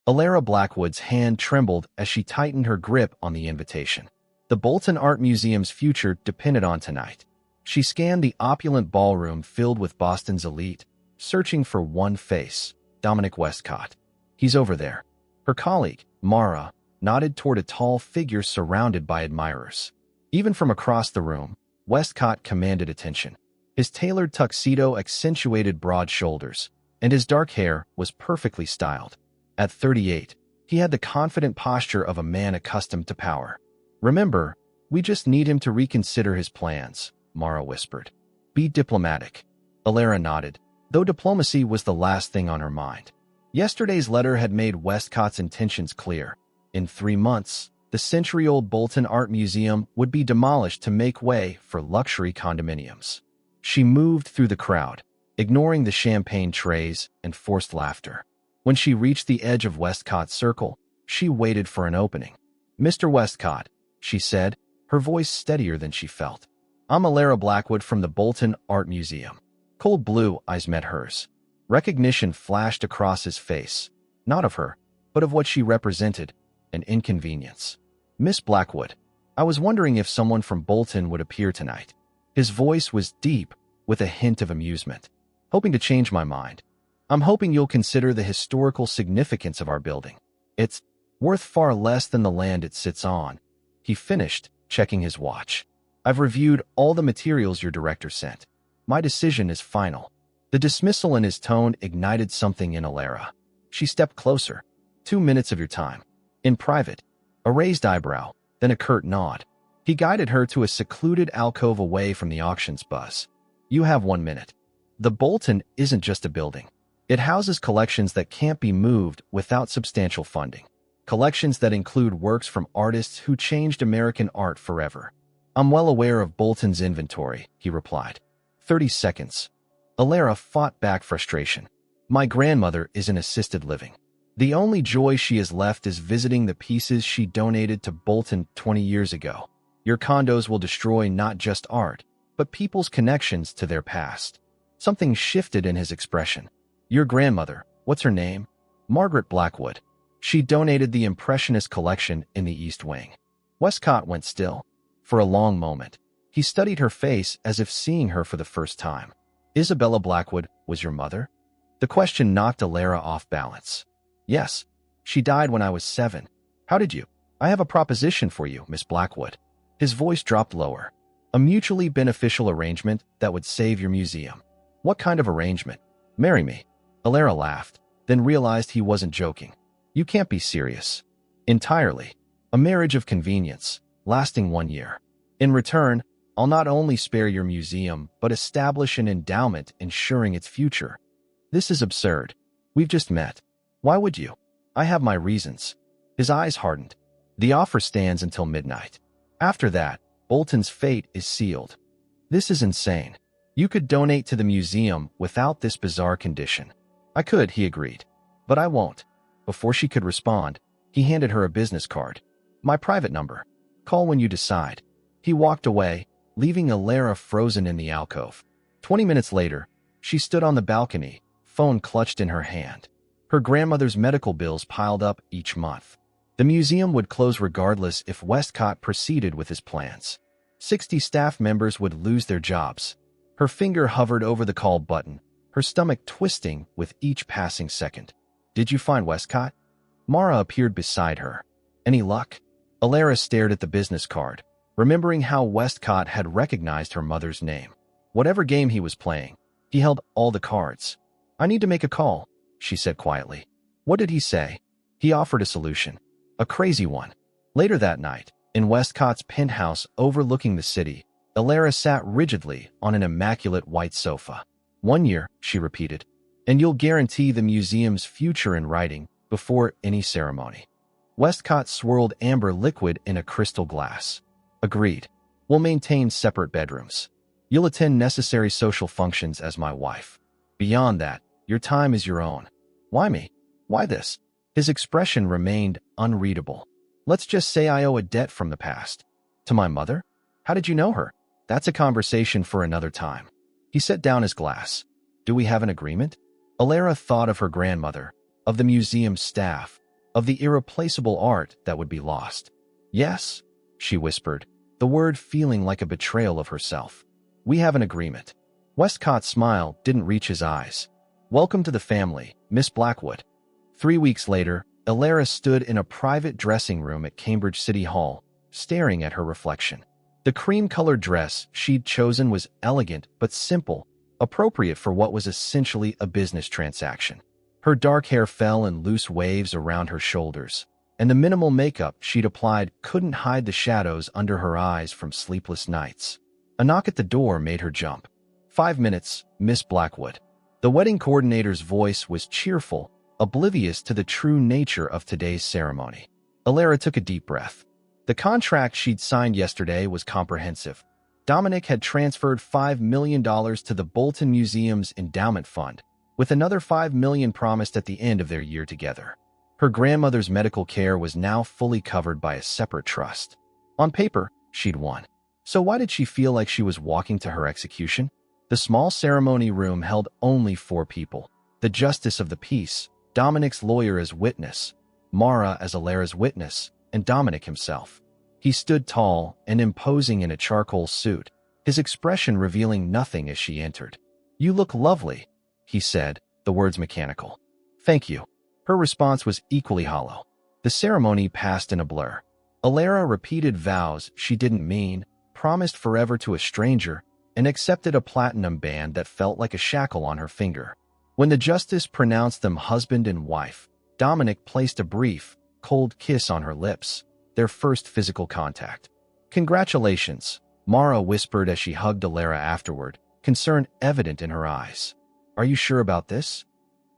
Alara Blackwood's hand trembled as she tightened her grip on the invitation. The Bolton Art Museum's future depended on tonight. She scanned the opulent ballroom filled with Boston's elite, searching for one face, Dominic Westcott. He's over there. Her colleague, Mara, nodded toward a tall figure surrounded by admirers. Even from across the room, Westcott commanded attention. His tailored tuxedo accentuated broad shoulders, and his dark hair was perfectly styled. At 38, he had the confident posture of a man accustomed to power. "Remember, we just need him to reconsider his plans," Mara whispered. "Be diplomatic." Alara nodded, though diplomacy was the last thing on her mind. Yesterday's letter had made Westcott's intentions clear. In 3 months, the century-old Bolton Art Museum would be demolished to make way for luxury condominiums. She moved through the crowd, ignoring the champagne trays and forced laughter. When she reached the edge of Westcott's circle, she waited for an opening. "Mr. Westcott," she said, her voice steadier than she felt. "I'm Alara Blackwood from the Bolton Art Museum." Cold blue eyes met hers. Recognition flashed across his face, not of her, but of what she represented, an inconvenience. "Miss Blackwood, I was wondering if someone from Bolton would appear tonight." His voice was deep, with a hint of amusement. "Hoping to change my mind. I'm hoping you'll consider the historical significance of our building. It's worth far less than the land it sits on." He finished, checking his watch. "I've reviewed all the materials your director sent. My decision is final." The dismissal in his tone ignited something in Alara. She stepped closer. 2 minutes of your time. In private." A raised eyebrow, then a curt nod. He guided her to a secluded alcove away from the auction's buzz. "You have 1 minute. The Bolton isn't just a building. It houses collections that can't be moved without substantial funding. Collections that include works from artists who changed American art forever." "I'm well aware of Bolton's inventory," he replied. 30 seconds. Alara fought back frustration. "My grandmother is in assisted living. The only joy she has left is visiting the pieces she donated to Bolton 20 years ago. Your condos will destroy not just art, but people's connections to their past." Something shifted in his expression. "Your grandmother, what's her name?" "Margaret Blackwood. She donated the Impressionist collection in the East Wing." Westcott went still. For a long moment, he studied her face as if seeing her for the first time. "Isabella Blackwood was your mother?" The question knocked Alara off balance. "Yes. She died when I was 7. How did you?" "I have a proposition for you, Miss Blackwood." His voice dropped lower. "A mutually beneficial arrangement that would save your museum." "What kind of arrangement?" "Marry me." Alara laughed, then realized he wasn't joking. "You can't be serious." "Entirely. A marriage of convenience, lasting 1 year. In return, I'll not only spare your museum, but establish an endowment ensuring its future." "This is absurd. We've just met. Why would you?" "I have my reasons." His eyes hardened. "The offer stands until midnight. After that, Bolton's fate is sealed." "This is insane. You could donate to the museum without this bizarre condition." "I could," he agreed. "But I won't." Before she could respond, he handed her a business card. "My private number. Call when you decide." He walked away, leaving Alara frozen in the alcove. 20 minutes later, she stood on the balcony, phone clutched in her hand. Her grandmother's medical bills piled up each month. The museum would close regardless if Westcott proceeded with his plans. 60 staff members would lose their jobs. Her finger hovered over the call button, her stomach twisting with each passing second. "Did you find Westcott?" Mara appeared beside her. "Any luck?" Alara stared at the business card, remembering how Westcott had recognized her mother's name. Whatever game he was playing, he held all the cards. "I need to make a call," she said quietly. "What did he say?" "He offered a solution. A crazy one." Later that night, in Westcott's penthouse overlooking the city, Alara sat rigidly on an immaculate white sofa. 1 year, she repeated, "and you'll guarantee the museum's future in writing before any ceremony." Westcott swirled amber liquid in a crystal glass. "Agreed. We'll maintain separate bedrooms. You'll attend necessary social functions as my wife. Beyond that, your time is your own." "Why me? Why this?" His expression remained unreadable. "Let's just say I owe a debt from the past." "To my mother? How did you know her?" "That's a conversation for another time." He set down his glass. "Do we have an agreement?" Alara thought of her grandmother, of the museum's staff, of the irreplaceable art that would be lost. Yes, she whispered, the word feeling like a betrayal of herself. We have an agreement. Westcott's smile didn't reach his eyes. Welcome to the family, Miss Blackwood. 3 weeks later, Alara stood in a private dressing room at Cambridge City Hall, staring at her reflection. The cream-colored dress she'd chosen was elegant but simple, appropriate for what was essentially a business transaction. Her dark hair fell in loose waves around her shoulders, and the minimal makeup she'd applied couldn't hide the shadows under her eyes from sleepless nights. A knock at the door made her jump. 5 minutes, Miss Blackwood. The wedding coordinator's voice was cheerful, oblivious to the true nature of today's ceremony. Alara took a deep breath. The contract she'd signed yesterday was comprehensive. Dominic had transferred $5 million to the Bolton Museum's endowment fund, with another $5 million promised at the end of their year together. Her grandmother's medical care was now fully covered by a separate trust. On paper, she'd won. So why did she feel like she was walking to her execution? The small ceremony room held only 4 people. The justice of the peace, Dominic's lawyer as witness, Mara as Alara's witness, and Dominic himself. He stood tall and imposing in a charcoal suit, his expression revealing nothing as she entered. You look lovely, he said, the words mechanical. Thank you. Her response was equally hollow. The ceremony passed in a blur. Alara repeated vows she didn't mean, promised forever to a stranger, and accepted a platinum band that felt like a shackle on her finger. When the justice pronounced them husband and wife, Dominic placed a brief, cold kiss on her lips, their first physical contact. Congratulations, Mara whispered as she hugged Alara afterward, concern evident in her eyes. Are you sure about this?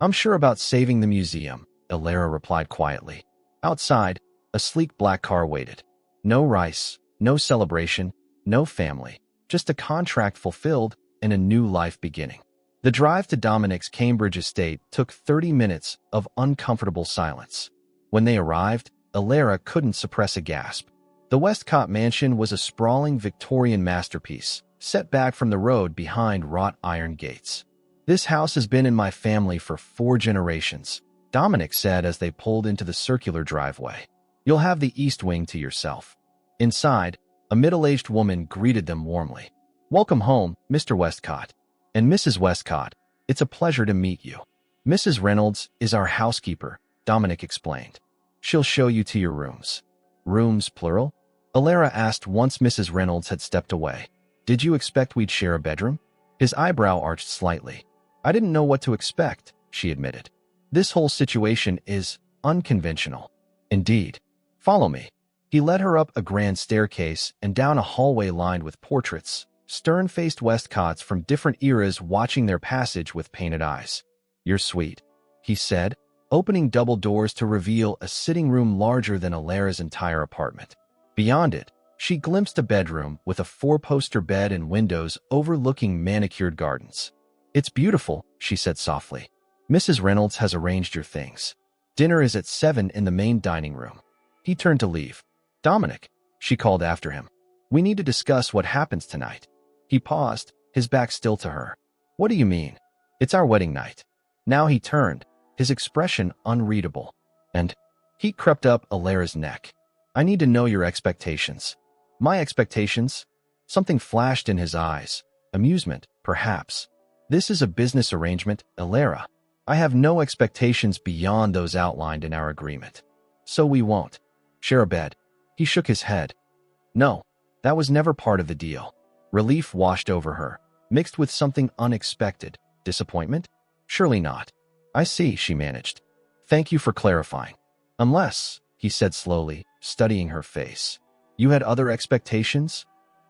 I'm sure about saving the museum, Alara replied quietly. Outside, a sleek black car waited. No rice, no celebration, no family, just a contract fulfilled and a new life beginning. The drive to Dominic's Cambridge estate took 30 minutes of uncomfortable silence. When they arrived, Alara couldn't suppress a gasp. The Westcott mansion was a sprawling Victorian masterpiece, set back from the road behind wrought iron gates. This house has been in my family for 4 generations, Dominic said as they pulled into the circular driveway. You'll have the east wing to yourself. Inside, a middle-aged woman greeted them warmly. Welcome home, Mr. Westcott. And Mrs. Westcott, it's a pleasure to meet you. Mrs. Reynolds is our housekeeper, Dominic explained. She'll show you to your rooms. Rooms, plural? Alara asked once Mrs. Reynolds had stepped away. Did you expect we'd share a bedroom? His eyebrow arched slightly. I didn't know what to expect, she admitted. This whole situation is unconventional. Indeed. Follow me. He led her up a grand staircase and down a hallway lined with portraits, stern-faced Westcotts from different eras watching their passage with painted eyes. You're sweet, he said, opening double doors to reveal a sitting room larger than Alara's entire apartment. Beyond it, she glimpsed a bedroom with a 4-poster bed and windows overlooking manicured gardens. It's beautiful, she said softly. Mrs. Reynolds has arranged your things. Dinner is at 7 in the main dining room. He turned to leave. Dominic, she called after him. We need to discuss what happens tonight. He paused, his back still to her. What do you mean? It's our wedding night. Now he turned, his expression unreadable. And he crept up Alara's neck. I need to know your expectations. My expectations? Something flashed in his eyes. Amusement, perhaps. This is a business arrangement, Alara. I have no expectations beyond those outlined in our agreement. So we won't share a bed. He shook his head. No, that was never part of the deal. Relief washed over her, mixed with something unexpected. Disappointment? Surely not. I see, she managed. Thank you for clarifying. Unless, he said slowly, studying her face. You had other expectations?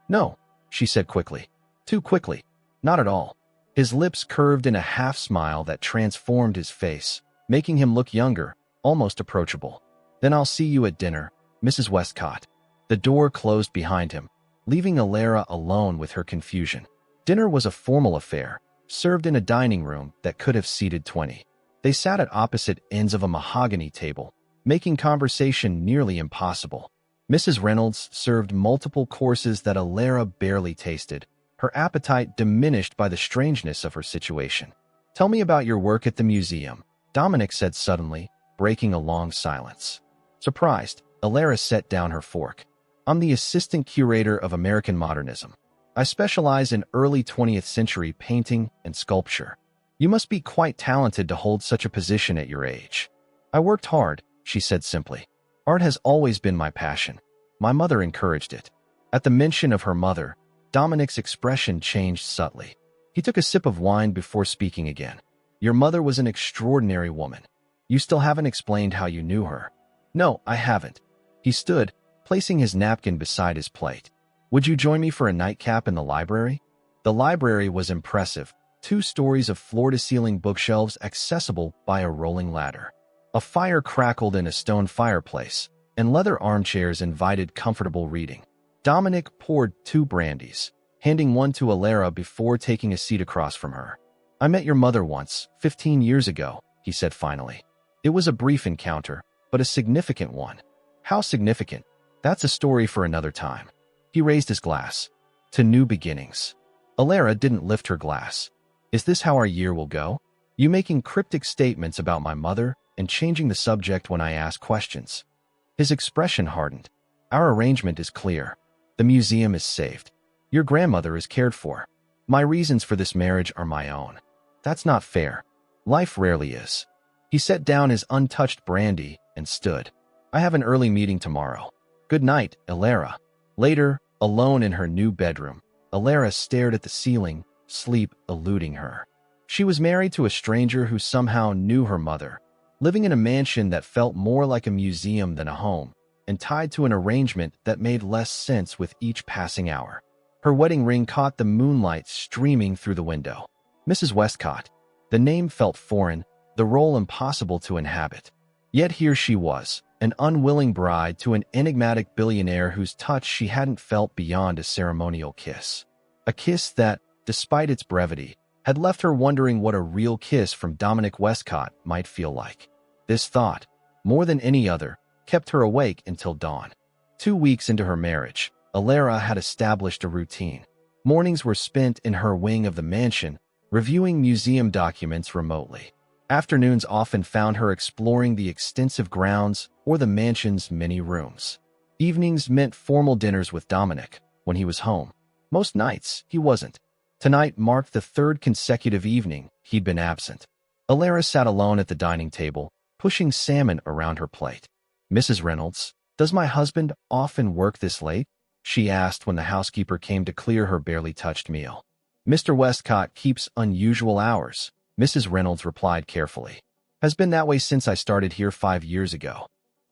No, she said quickly. Too quickly. Not at all. His lips curved in a half-smile that transformed his face, making him look younger, almost approachable. Then I'll see you at dinner, Mrs. Westcott. The door closed behind him, leaving Alara alone with her confusion. Dinner was a formal affair, served in a dining room that could have seated 20. They sat at opposite ends of a mahogany table, making conversation nearly impossible. Mrs. Reynolds served multiple courses that Alara barely tasted, her appetite diminished by the strangeness of her situation. Tell me about your work at the museum, Dominic said suddenly, breaking a long silence. Surprised, Alara set down her fork. I'm the assistant curator of American modernism. I specialize in early 20th century painting and sculpture. You must be quite talented to hold such a position at your age. I worked hard, she said simply. Art has always been my passion. My mother encouraged it. At the mention of her mother, Dominic's expression changed subtly. He took a sip of wine before speaking again. Your mother was an extraordinary woman. You still haven't explained how you knew her. No, I haven't. He stood, placing his napkin beside his plate. Would you join me for a nightcap in the library? The library was impressive. 2 stories of floor-to-ceiling bookshelves accessible by a rolling ladder. A fire crackled in a stone fireplace, and leather armchairs invited comfortable reading. Dominic poured 2 brandies, handing one to Alara before taking a seat across from her. I met your mother once, 15 years ago, he said finally. It was a brief encounter, but a significant one. How significant? That's a story for another time. He raised his glass. To new beginnings. Alara didn't lift her glass. Is this how our year will go? You making cryptic statements about my mother and changing the subject when I ask questions. His expression hardened. Our arrangement is clear. The museum is saved. Your grandmother is cared for. My reasons for this marriage are my own. That's not fair. Life rarely is. He set down his untouched brandy and stood. I have an early meeting tomorrow. Good night, Alara. Later, alone in her new bedroom, Alara stared at the ceiling, sleep eluding her. She was married to a stranger who somehow knew her mother, living in a mansion that felt more like a museum than a home, and tied to an arrangement that made less sense with each passing hour. Her wedding ring caught the moonlight streaming through the window. Mrs. Westcott. The name felt foreign, the role impossible to inhabit. Yet here she was, an unwilling bride to an enigmatic billionaire whose touch she hadn't felt beyond a ceremonial kiss. A kiss that, despite its brevity, had left her wondering what a real kiss from Dominic Westcott might feel like. This thought, more than any other, kept her awake until dawn. 2 weeks into her marriage, Alara had established a routine. Mornings were spent in her wing of the mansion, reviewing museum documents remotely. Afternoons often found her exploring the extensive grounds or the mansion's many rooms. Evenings meant formal dinners with Dominic when he was home. Most nights, he wasn't. Tonight marked the 3rd consecutive evening he'd been absent. Alara sat alone at the dining table, pushing salmon around her plate. Mrs. Reynolds, does my husband often work this late? She asked when the housekeeper came to clear her barely touched meal. Mr. Westcott keeps unusual hours, Mrs. Reynolds replied carefully. Has been that way since I started here 5 years ago.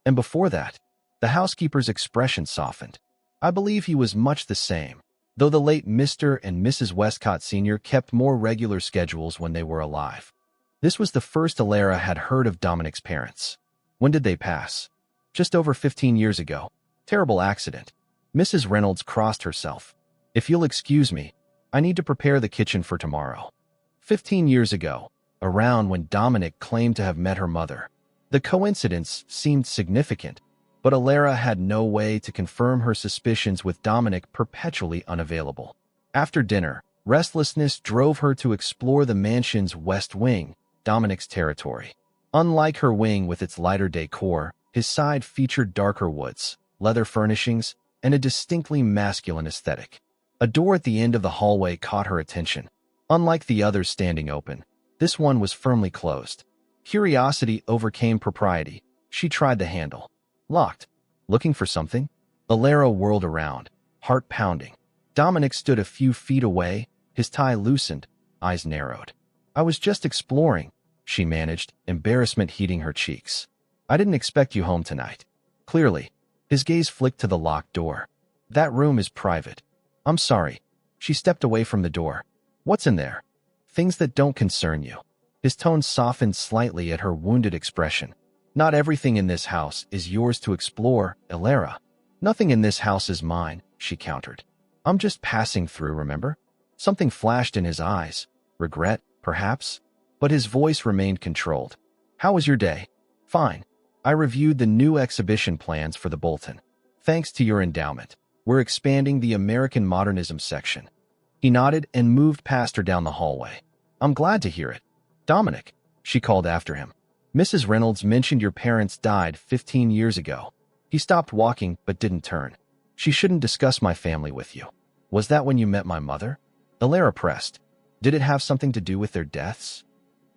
And before that, the housekeeper's expression softened. I believe he was much the same, though the late Mr. and Mrs. Westcott Sr. kept more regular schedules when they were alive. This was the first Alara had heard of Dominic's parents. When did they pass? Just over 15 years ago. Terrible accident. Mrs. Reynolds crossed herself. If you'll excuse me, I need to prepare the kitchen for tomorrow. 15 years ago, around when Dominic claimed to have met her mother. The coincidence seemed significant, but Alara had no way to confirm her suspicions with Dominic perpetually unavailable. After dinner, restlessness drove her to explore the mansion's west wing, Dominic's territory. Unlike her wing with its lighter decor, his side featured darker woods, leather furnishings, and a distinctly masculine aesthetic. A door at the end of the hallway caught her attention. Unlike the others standing open, this one was firmly closed. Curiosity overcame propriety. She tried the handle. Locked. Looking for something? Alara whirled around, heart pounding. Dominic stood a few feet away, his tie loosened, eyes narrowed. I was just exploring, she managed, embarrassment heating her cheeks. I didn't expect you home tonight. Clearly, his gaze flicked to the locked door. That room is private. I'm sorry. She stepped away from the door. What's in there? Things that don't concern you. His tone softened slightly at her wounded expression. Not everything in this house is yours to explore, Alara. Nothing in this house is mine, she countered. I'm just passing through, remember? Something flashed in his eyes. Regret, perhaps? But his voice remained controlled. How was your day? Fine. I reviewed the new exhibition plans for the Bolton. Thanks to your endowment, we're expanding the American Modernism section. He nodded and moved past her down the hallway. I'm glad to hear it. Dominic, she called after him. Mrs. Reynolds mentioned your parents died 15 years ago. He stopped walking but didn't turn. She shouldn't discuss my family with you. Was that when you met my mother? Alara pressed. Did it have something to do with their deaths?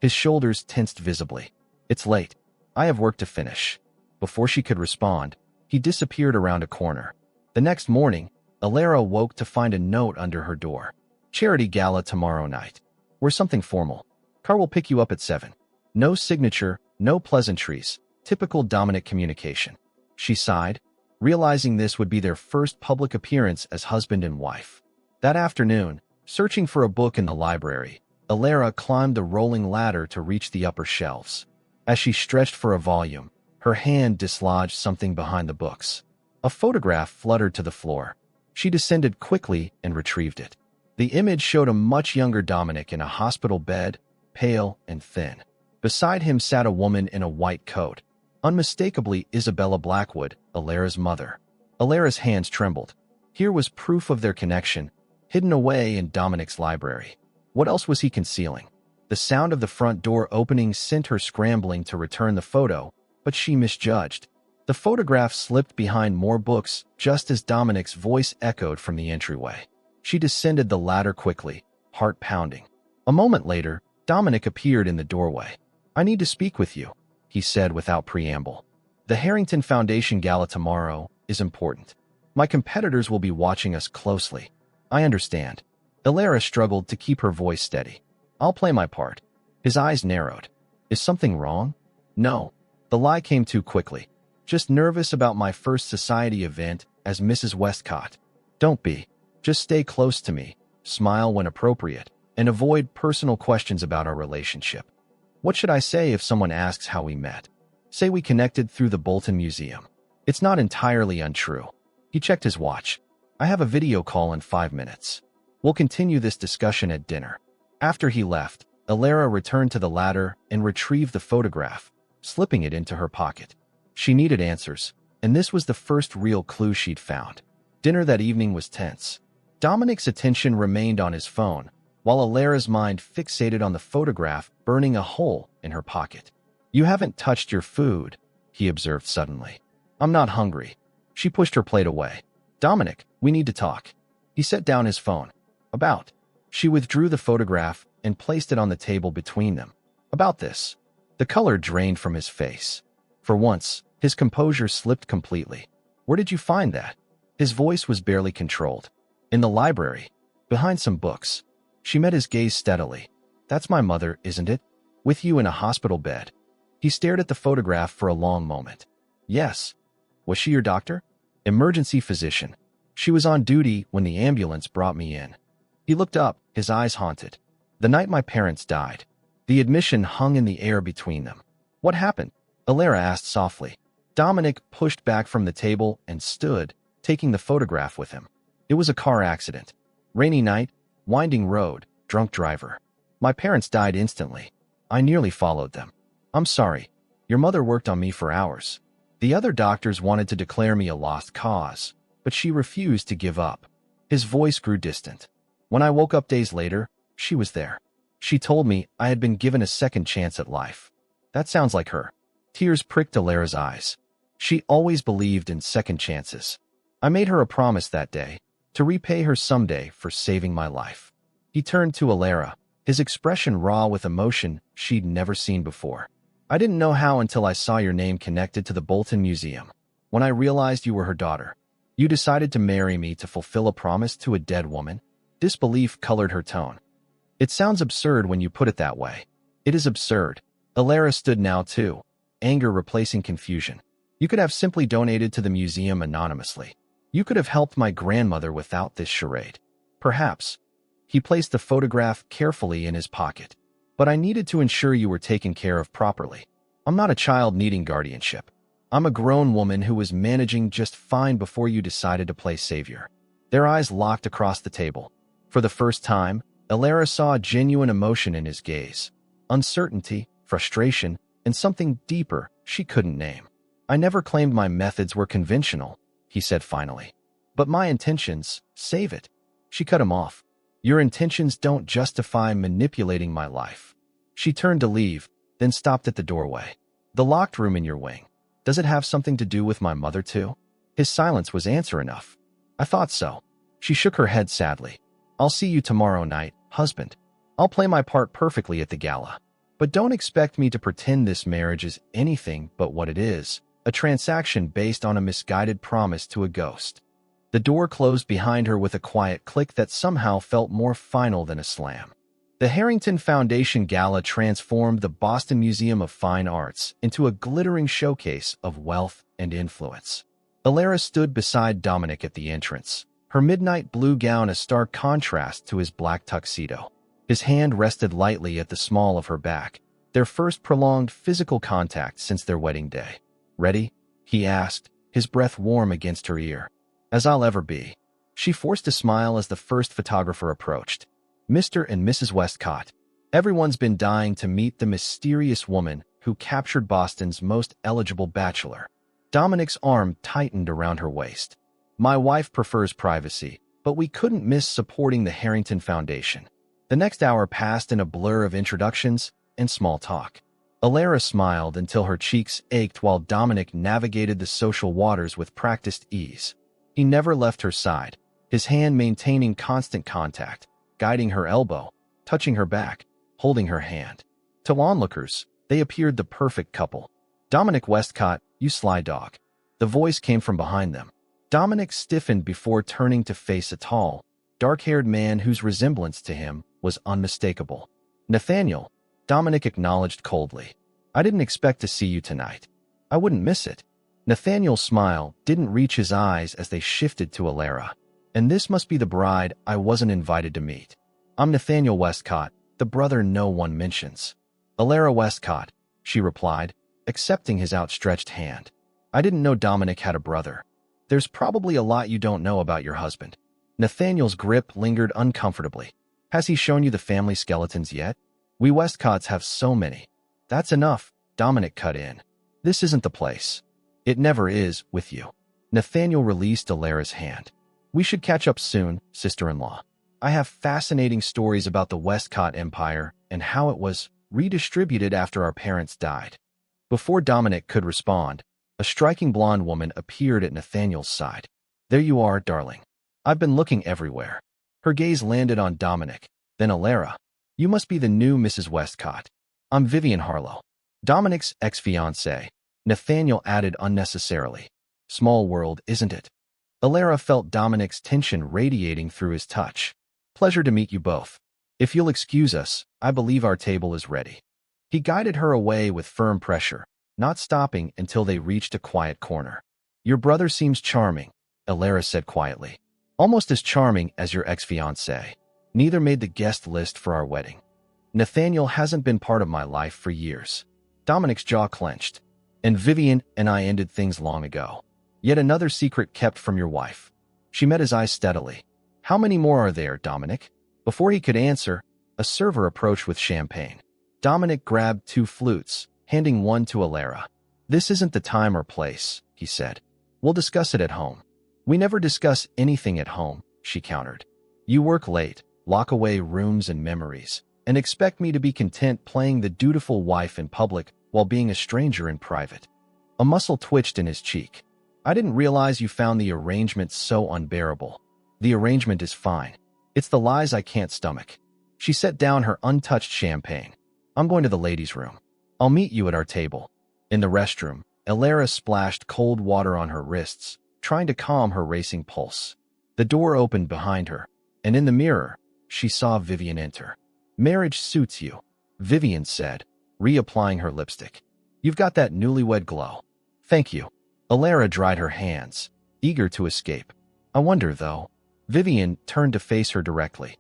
His shoulders tensed visibly. It's late. I have work to finish. Before she could respond, he disappeared around a corner. The next morning, Alara woke to find a note under her door. Charity gala tomorrow night. Wear something formal. Car will pick you up at 7. No signature, no pleasantries. Typical Dominic communication. She sighed, realizing this would be their first public appearance as husband and wife. That afternoon, searching for a book in the library, Alara climbed the rolling ladder to reach the upper shelves. As she stretched for a volume, her hand dislodged something behind the books. A photograph fluttered to the floor. She descended quickly and retrieved it. The image showed a much younger Dominic in a hospital bed, pale and thin. Beside him sat a woman in a white coat. Unmistakably Isabella Blackwood, Alara's mother. Alara's hands trembled. Here was proof of their connection, hidden away in Dominic's library. What else was he concealing? The sound of the front door opening sent her scrambling to return the photo, but she misjudged. The photograph slipped behind more books just as Dominic's voice echoed from the entryway. She descended the ladder quickly, heart pounding. A moment later, Dominic appeared in the doorway. I need to speak with you, he said without preamble. The Harrington Foundation Gala tomorrow is important. My competitors will be watching us closely. I understand. Alara struggled to keep her voice steady. I'll play my part. His eyes narrowed. Is something wrong? No. The lie came too quickly. Just nervous about my first society event as Mrs. Westcott. Don't be. Just stay close to me, smile when appropriate, and avoid personal questions about our relationship. What should I say if someone asks how we met? Say we connected through the Bolton Museum. It's not entirely untrue. He checked his watch. I have a video call in 5 minutes. We'll continue this discussion at dinner. After he left, Alara returned to the ladder and retrieved the photograph, slipping it into her pocket. She needed answers, and this was the first real clue she'd found. Dinner that evening was tense. Dominic's attention remained on his phone, while Alara's mind fixated on the photograph burning a hole in her pocket. You haven't touched your food, he observed suddenly. I'm not hungry. She pushed her plate away. Dominic, we need to talk. He set down his phone. About. She withdrew the photograph and placed it on the table between them. About this. The color drained from his face. For once, his composure slipped completely. Where did you find that? His voice was barely controlled. In the library, behind some books. She met his gaze steadily. That's my mother, isn't it? With you in a hospital bed. He stared at the photograph for a long moment. Yes. Was she your doctor? Emergency physician. She was on duty when the ambulance brought me in. He looked up, his eyes haunted. The night my parents died. The admission hung in the air between them. What happened? Alara asked softly. Dominic pushed back from the table and stood, taking the photograph with him. It was a car accident. Rainy night, winding road, drunk driver. My parents died instantly. I nearly followed them. I'm sorry. Your mother worked on me for hours. The other doctors wanted to declare me a lost cause, but she refused to give up. His voice grew distant. When I woke up days later, she was there. She told me I had been given a second chance at life. That sounds like her. Tears pricked Alara's eyes. She always believed in second chances. I made her a promise that day, to repay her someday for saving my life. He turned to Alara, his expression raw with emotion she'd never seen before. I didn't know how until I saw your name connected to the Bolton Museum. When I realized you were her daughter, you decided to marry me to fulfill a promise to a dead woman? Disbelief colored her tone. It sounds absurd when you put it that way. It is absurd. Alara stood now too, anger replacing confusion. You could have simply donated to the museum anonymously. You could have helped my grandmother without this charade. Perhaps. He placed the photograph carefully in his pocket. But I needed to ensure you were taken care of properly. I'm not a child needing guardianship. I'm a grown woman who was managing just fine before you decided to play savior. Their eyes locked across the table. For the first time, Alara saw genuine emotion in his gaze. Uncertainty, frustration, and something deeper she couldn't name. I never claimed my methods were conventional, he said finally. But my intentions, save it. She cut him off. Your intentions don't justify manipulating my life. She turned to leave, then stopped at the doorway. The locked room in your wing. Does it have something to do with my mother too? His silence was answer enough. I thought so. She shook her head sadly. I'll see you tomorrow night, husband. I'll play my part perfectly at the gala. But don't expect me to pretend this marriage is anything but what it is, a transaction based on a misguided promise to a ghost. The door closed behind her with a quiet click that somehow felt more final than a slam. The Harrington Foundation Gala transformed the Boston Museum of Fine Arts into a glittering showcase of wealth and influence. Alara stood beside Dominic at the entrance, her midnight blue gown a stark contrast to his black tuxedo. His hand rested lightly at the small of her back, their first prolonged physical contact since their wedding day. Ready? He asked, his breath warm against her ear. As I'll ever be. She forced a smile as the first photographer approached. Mr. and Mrs. Westcott. Everyone's been dying to meet the mysterious woman who captured Boston's most eligible bachelor. Dominic's arm tightened around her waist. My wife prefers privacy, but we couldn't miss supporting the Harrington Foundation. The next hour passed in a blur of introductions and small talk. Alara smiled until her cheeks ached while Dominic navigated the social waters with practiced ease. He never left her side, his hand maintaining constant contact, guiding her elbow, touching her back, holding her hand. To onlookers, they appeared the perfect couple. Dominic Westcott, you sly dog. The voice came from behind them. Dominic stiffened before turning to face a tall, dark-haired man whose resemblance to him was unmistakable. Nathaniel, Dominic acknowledged coldly. I didn't expect to see you tonight. I wouldn't miss it. Nathaniel's smile didn't reach his eyes as they shifted to Alara. And this must be the bride I wasn't invited to meet. I'm Nathaniel Westcott, the brother no one mentions. Alara Westcott, she replied, accepting his outstretched hand. I didn't know Dominic had a brother. There's probably a lot you don't know about your husband. Nathaniel's grip lingered uncomfortably. Has he shown you the family skeletons yet? We Westcotts have so many. That's enough, Dominic cut in. This isn't the place. It never is, with you. Nathaniel released Alara's hand. We should catch up soon, sister-in-law. I have fascinating stories about the Westcott Empire and how it was redistributed after our parents died. Before Dominic could respond, a striking blonde woman appeared at Nathaniel's side. There you are, darling. I've been looking everywhere. Her gaze landed on Dominic, then Alara. You must be the new Mrs. Westcott. I'm Vivian Harlow, Dominic's ex-fiancée. Nathaniel added unnecessarily. Small world, isn't it? Alara felt Dominic's tension radiating through his touch. Pleasure to meet you both. If you'll excuse us, I believe our table is ready. He guided her away with firm pressure, not stopping until they reached a quiet corner. Your brother seems charming, Alara said quietly. Almost as charming as your ex-fiancée. Neither made the guest list for our wedding. Nathaniel hasn't been part of my life for years. Dominic's jaw clenched. And Vivian and I ended things long ago. Yet another secret kept from your wife. She met his eyes steadily. How many more are there, Dominic? Before he could answer, a server approached with champagne. Dominic grabbed 2 flutes, handing one to Alara. This isn't the time or place, he said. We'll discuss it at home. We never discuss anything at home, she countered. You work late, lock away rooms and memories, and expect me to be content playing the dutiful wife in public while being a stranger in private. A muscle twitched in his cheek. I didn't realize you found the arrangement so unbearable. The arrangement is fine. It's the lies I can't stomach. She set down her untouched champagne. I'm going to the ladies' room. I'll meet you at our table. In the restroom, Alara splashed cold water on her wrists, trying to calm her racing pulse. The door opened behind her, and in the mirror, she saw Vivian enter. Marriage suits you, Vivian said, reapplying her lipstick. You've got that newlywed glow. Thank you. Alara dried her hands, eager to escape. I wonder, though. Vivian turned to face her directly.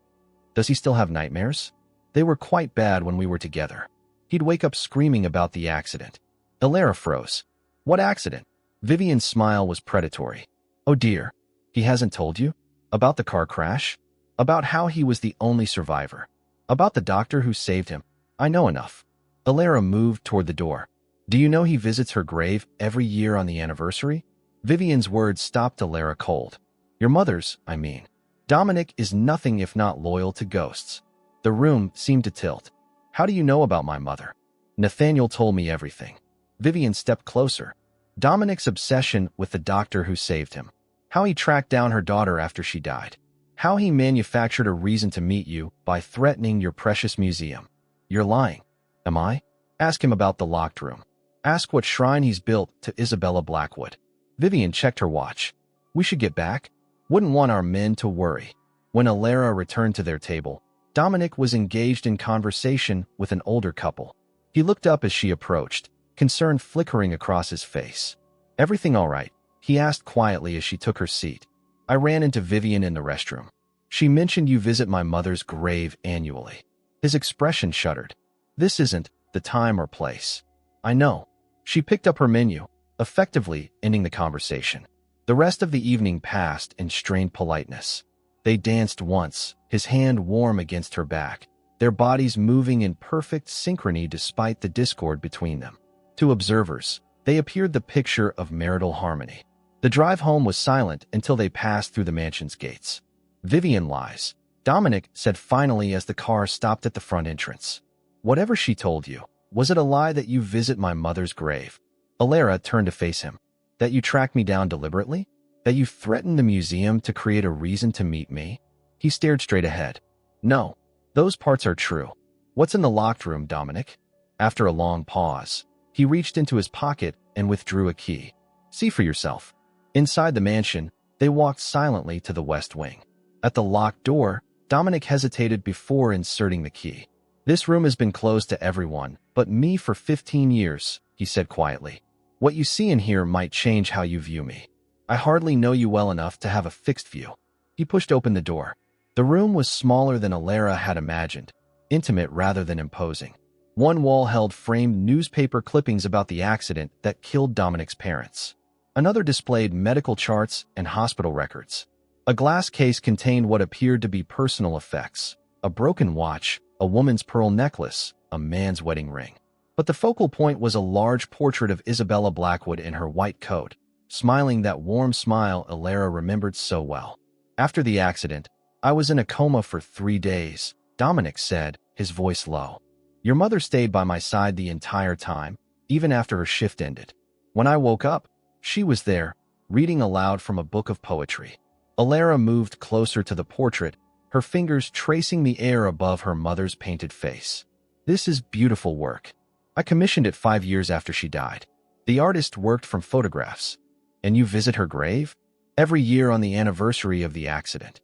Does he still have nightmares? They were quite bad when we were together. He'd wake up screaming about the accident. Alara froze. What accident? Vivian's smile was predatory. Oh dear. He hasn't told you? About the car crash? About how he was the only survivor? About the doctor who saved him? I know enough. Alara moved toward the door. Do you know he visits her grave every year on the anniversary? Vivian's words stopped Alara cold. Your mother's, I mean. Dominic is nothing if not loyal to ghosts. The room seemed to tilt. How do you know about my mother? Nathaniel told me everything. Vivian stepped closer. Dominic's obsession with the doctor who saved him. How he tracked down her daughter after she died. How he manufactured a reason to meet you by threatening your precious museum. You're lying. Am I? Ask him about the locked room. Ask what shrine he's built to Isabella Blackwood. Vivian checked her watch. We should get back. Wouldn't want our men to worry. When Alara returned to their table, Dominic was engaged in conversation with an older couple. He looked up as she approached, concern flickering across his face. Everything all right? He asked quietly as she took her seat. I ran into Vivian in the restroom. She mentioned you visit my mother's grave annually. His expression shuddered. This isn't the time or place. I know. She picked up her menu, effectively ending the conversation. The rest of the evening passed in strained politeness. They danced once, his hand warm against her back, their bodies moving in perfect synchrony despite the discord between them. To observers, they appeared the picture of marital harmony. The drive home was silent until they passed through the mansion's gates. Vivian lies, Dominic said finally as the car stopped at the front entrance. Whatever she told you, was it a lie that you visit my mother's grave? Alara turned to face him. That you tracked me down deliberately? That you threatened the museum to create a reason to meet me? He stared straight ahead. No, those parts are true. What's in the locked room, Dominic? After a long pause, he reached into his pocket and withdrew a key. See for yourself. Inside the mansion, they walked silently to the west wing. At the locked door, Dominic hesitated before inserting the key. This room has been closed to everyone, but me for 15 years, he said quietly. What you see in here might change how you view me. I hardly know you well enough to have a fixed view. He pushed open the door. The room was smaller than Alara had imagined, intimate rather than imposing. One wall held framed newspaper clippings about the accident that killed Dominic's parents. Another displayed medical charts and hospital records. A glass case contained what appeared to be personal effects: a broken watch, a woman's pearl necklace, a man's wedding ring. But the focal point was a large portrait of Isabella Blackwood in her white coat, smiling that warm smile Alara remembered so well. After the accident, I was in a coma for 3 days, Dominic said, his voice low. Your mother stayed by my side the entire time, even after her shift ended. When I woke up, she was there, reading aloud from a book of poetry. Alara moved closer to the portrait, her fingers tracing the air above her mother's painted face. This is beautiful work. I commissioned it 5 years after she died. The artist worked from photographs. And you visit her grave? Every year on the anniversary of the accident.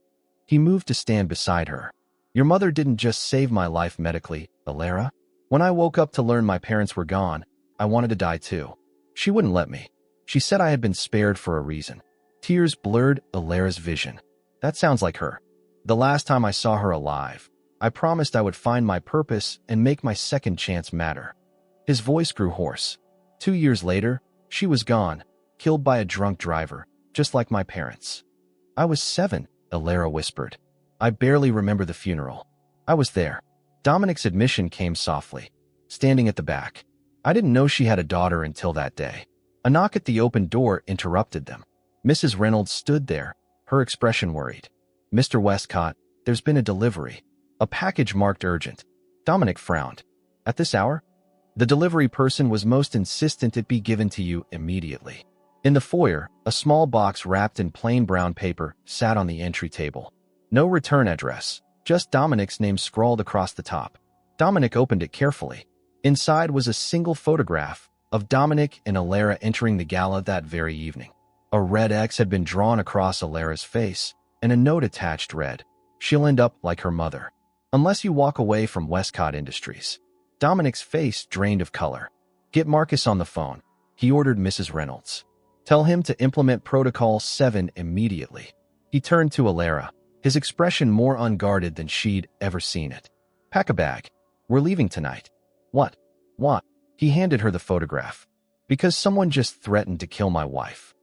He moved to stand beside her. Your mother didn't just save my life medically, Alara. When I woke up to learn my parents were gone, I wanted to die too. She wouldn't let me. She said I had been spared for a reason. Tears blurred Alara's vision. That sounds like her. The last time I saw her alive, I promised I would find my purpose and make my second chance matter. His voice grew hoarse. 2 years later, she was gone, killed by a drunk driver, just like my parents. I was 7, Alara whispered. I barely remember the funeral. I was there. Dominic's admission came softly, standing at the back. I didn't know she had a daughter until that day. A knock at the open door interrupted them. Mrs. Reynolds stood there, her expression worried. Mr. Westcott, there's been a delivery. A package marked urgent. Dominic frowned. At this hour? The delivery person was most insistent it be given to you immediately. In the foyer, a small box wrapped in plain brown paper sat on the entry table. No return address, just Dominic's name scrawled across the top. Dominic opened it carefully. Inside was a single photograph of Dominic and Alara entering the gala that very evening. A red X had been drawn across Alara's face, and a note attached read, "She'll end up like her mother, unless you walk away from Westcott Industries." Dominic's face drained of color. Get Marcus on the phone, he ordered Mrs. Reynolds. Tell him to implement Protocol 7 immediately. He turned to Alara, his expression more unguarded than she'd ever seen it. Pack a bag. We're leaving tonight. What? What? He handed her the photograph. Because someone just threatened to kill my wife.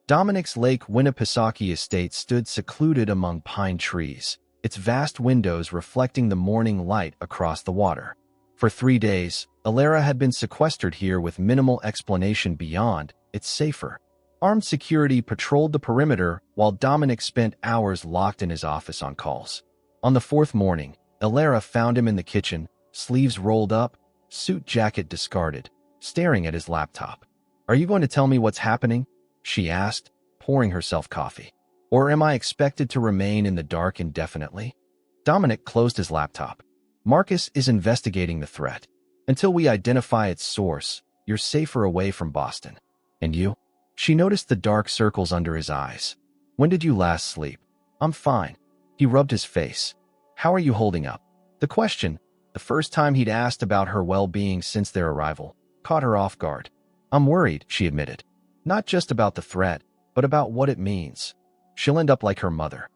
Dominic's Lake Winnipesaukee estate stood secluded among pine trees, its vast windows reflecting the morning light across the water. For 3 days, Alara had been sequestered here with minimal explanation beyond, it's safer. Armed security patrolled the perimeter while Dominic spent hours locked in his office on calls. On the 4th morning, Alara found him in the kitchen, sleeves rolled up, suit jacket discarded, staring at his laptop. "Are you going to tell me what's happening?" she asked, pouring herself coffee. "Or am I expected to remain in the dark indefinitely?" Dominic closed his laptop. "Marcus is investigating the threat. Until we identify its source, you're safer away from Boston. And you?" She noticed the dark circles under his eyes. "When did you last sleep?" "I'm fine." He rubbed his face. "How are you holding up?" The question, the first time he'd asked about her well-being since their arrival, caught her off guard. "I'm worried," she admitted. "Not just about the threat, but about what it means. She'll end up like her mother."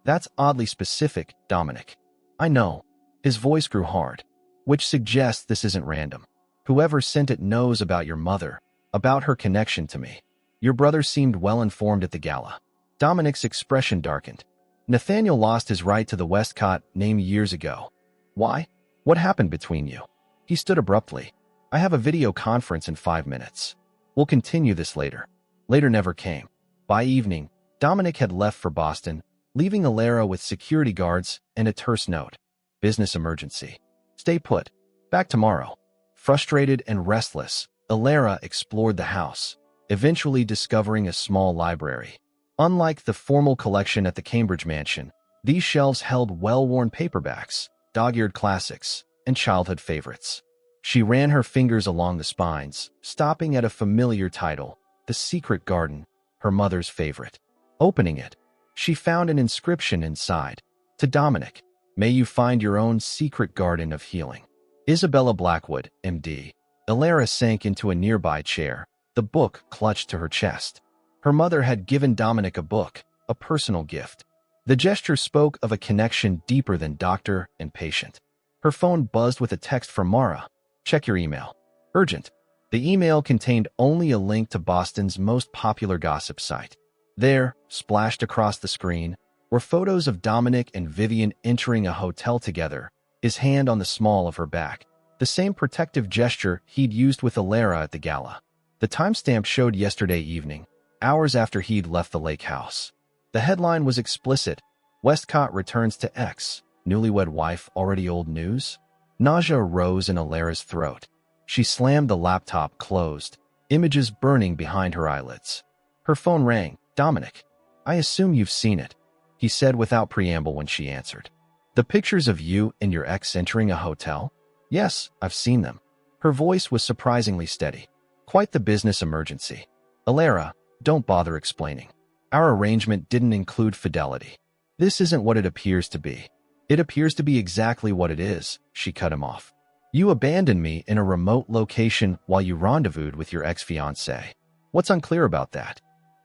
"That's oddly specific, Dominic." "I know." His voice grew hard, which suggests this isn't random. "Whoever sent it knows about your mother, about her connection to me. Your brother seemed well-informed at the gala." Dominic's expression darkened. "Nathaniel lost his right to the Westcott name years ago." "Why? What happened between you?" He stood abruptly. "I have a video conference in 5 minutes. We'll continue this later." Later never came. By evening, Dominic had left for Boston, leaving Alara with security guards and a terse note. "Business emergency. Stay put. Back tomorrow." Frustrated and restless, Alara explored the house, eventually discovering a small library. Unlike the formal collection at the Cambridge mansion, these shelves held well-worn paperbacks, dog-eared classics, and childhood favorites. She ran her fingers along the spines, stopping at a familiar title, The Secret Garden, her mother's favorite. Opening it, she found an inscription inside. "To Dominic, may you find your own secret garden of healing. Isabella Blackwood, M.D." Alara sank into a nearby chair, the book clutched to her chest. Her mother had given Dominic a book, a personal gift. The gesture spoke of a connection deeper than doctor and patient. Her phone buzzed with a text from Mara. "Check your email. Urgent." The email contained only a link to Boston's most popular gossip site. There, splashed across the screen, were photos of Dominic and Vivian entering a hotel together, his hand on the small of her back, the same protective gesture he'd used with Alara at the gala. The timestamp showed yesterday evening, hours after he'd left the lake house. The headline was explicit: "Westcott returns to ex, newlywed wife already old news?" Nausea rose in Alara's throat. She slammed the laptop closed, images burning behind her eyelids. Her phone rang. "Dominic, I assume you've seen it," he said without preamble when she answered. "The pictures of you and your ex entering a hotel?" "Yes, I've seen them." Her voice was surprisingly steady. "Quite the business emergency." "Alara, don't bother explaining. Our arrangement didn't include fidelity. This isn't what it appears to be." "It appears to be exactly what it is," she cut him off. "You abandoned me in a remote location while you rendezvoused with your ex-fiancé. What's unclear about that?"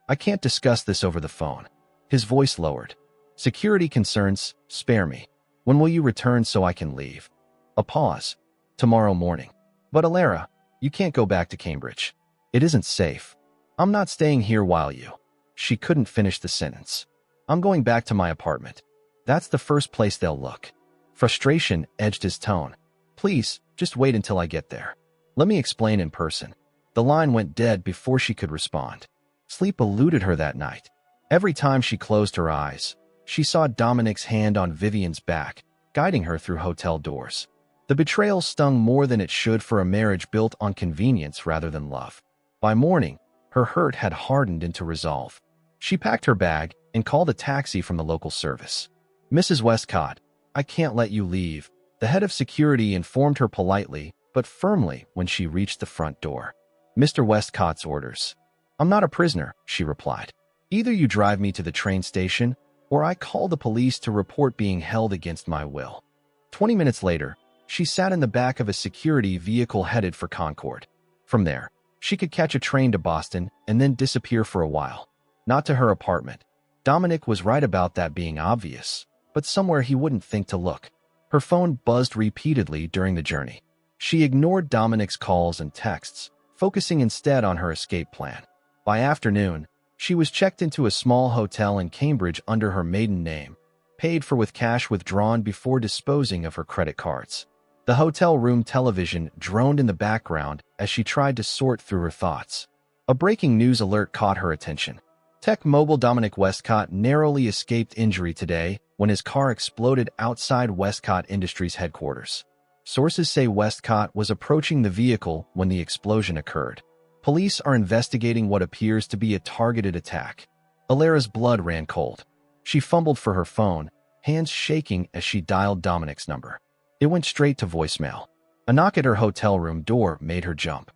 "I can't discuss this over the phone." His voice lowered. "Security concerns, spare me. When will you return so I can leave?" A pause. "Tomorrow morning." "But Alara, you can't go back to Cambridge. It isn't safe." "I'm not staying here while you..." She couldn't finish the sentence. "I'm going back to my apartment. That's the first place they'll look." Frustration edged his tone. "Please, just wait until I get there. Let me explain in person." The line went dead before she could respond. Sleep eluded her that night. Every time she closed her eyes, she saw Dominic's hand on Vivian's back, guiding her through hotel doors. The betrayal stung more than it should for a marriage built on convenience rather than love. By morning, her hurt had hardened into resolve. She packed her bag and called a taxi from the local service. "Mrs. Westcott, I can't let you leave," the head of security informed her politely but firmly when she reached the front door. "Mr. Westcott's orders." "I'm not a prisoner," she replied. "Either you drive me to the train station, or I call the police to report being held against my will." 20 minutes later, she sat in the back of a security vehicle headed for Concord. From there, she could catch a train to Boston and then disappear for a while. Not to her apartment. Dominic was right about that being obvious, but somewhere he wouldn't think to look. Her phone buzzed repeatedly during the journey. She ignored Dominic's calls and texts, focusing instead on her escape plan. By afternoon, she was checked into a small hotel in Cambridge under her maiden name, paid for with cash withdrawn before disposing of her credit cards. The hotel room television droned in the background as she tried to sort through her thoughts. A breaking news alert caught her attention. Tech mogul Dominic Westcott narrowly escaped injury today when his car exploded outside Westcott Industries headquarters. Sources say Westcott was approaching the vehicle when the explosion occurred. Police are investigating what appears to be a targeted attack. Alara's blood ran cold. She fumbled for her phone, hands shaking as she dialed Dominic's number. It went straight to voicemail. A knock at her hotel room door made her jump.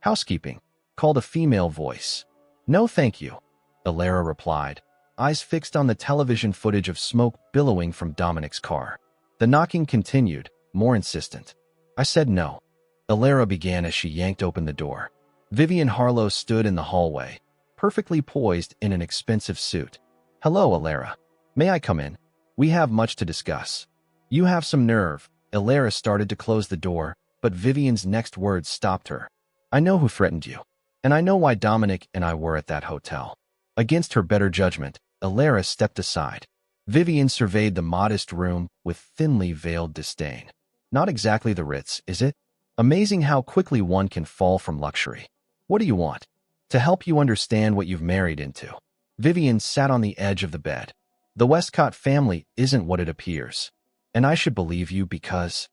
"Housekeeping," called a female voice. "No, thank you," Alara replied, eyes fixed on the television footage of smoke billowing from Dominic's car. The knocking continued, more insistent. "I said no," Alara began as she yanked open the door. Vivian Harlow stood in the hallway, perfectly poised in an expensive suit. "Hello, Alara. May I come in? We have much to discuss." "You have some nerve." Alara started to close the door, but Vivian's next words stopped her. "I know who threatened you, and I know why Dominic and I were at that hotel." Against her better judgment, Alara stepped aside. Vivian surveyed the modest room with thinly veiled disdain. "Not exactly the Ritz, is it? Amazing how quickly one can fall from luxury. What do you want?" "To help you understand what you've married into." Vivian sat on the edge of the bed. "The Westcott family isn't what it appears. And I should believe you because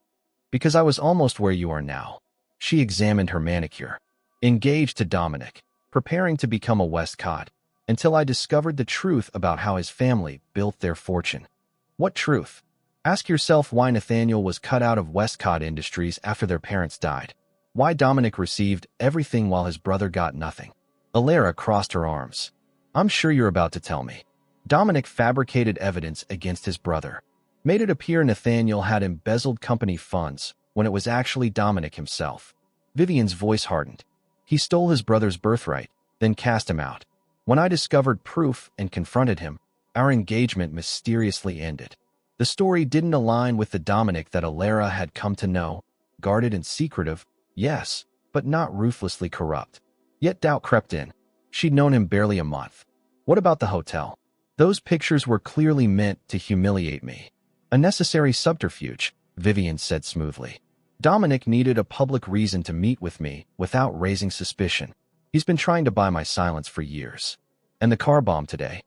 I was almost where you are now." She examined her manicure. "Engaged to Dominic, preparing to become a Westcott, until I discovered the truth about how his family built their fortune." "What truth?" "Ask yourself why Nathaniel was cut out of Westcott Industries after their parents died. Why Dominic received everything while his brother got nothing." Alara crossed her arms. "I'm sure you're about to tell me." Dominic fabricated evidence against his brother, made it appear Nathaniel had embezzled company funds when it was actually Dominic himself. Vivian's voice hardened. "He stole his brother's birthright, then cast him out. When I discovered proof and confronted him, our engagement mysteriously ended." The story didn't align with the Dominic that Alara had come to know. Guarded and secretive, yes, but not ruthlessly corrupt. Yet doubt crept in. She'd known him barely a month. "What about the hotel?" "Those pictures were clearly meant to humiliate me." "A necessary subterfuge," Vivian said smoothly. "Dominic needed a public reason to meet with me without raising suspicion. He's been trying to buy my silence for years." "And the car bomb today?"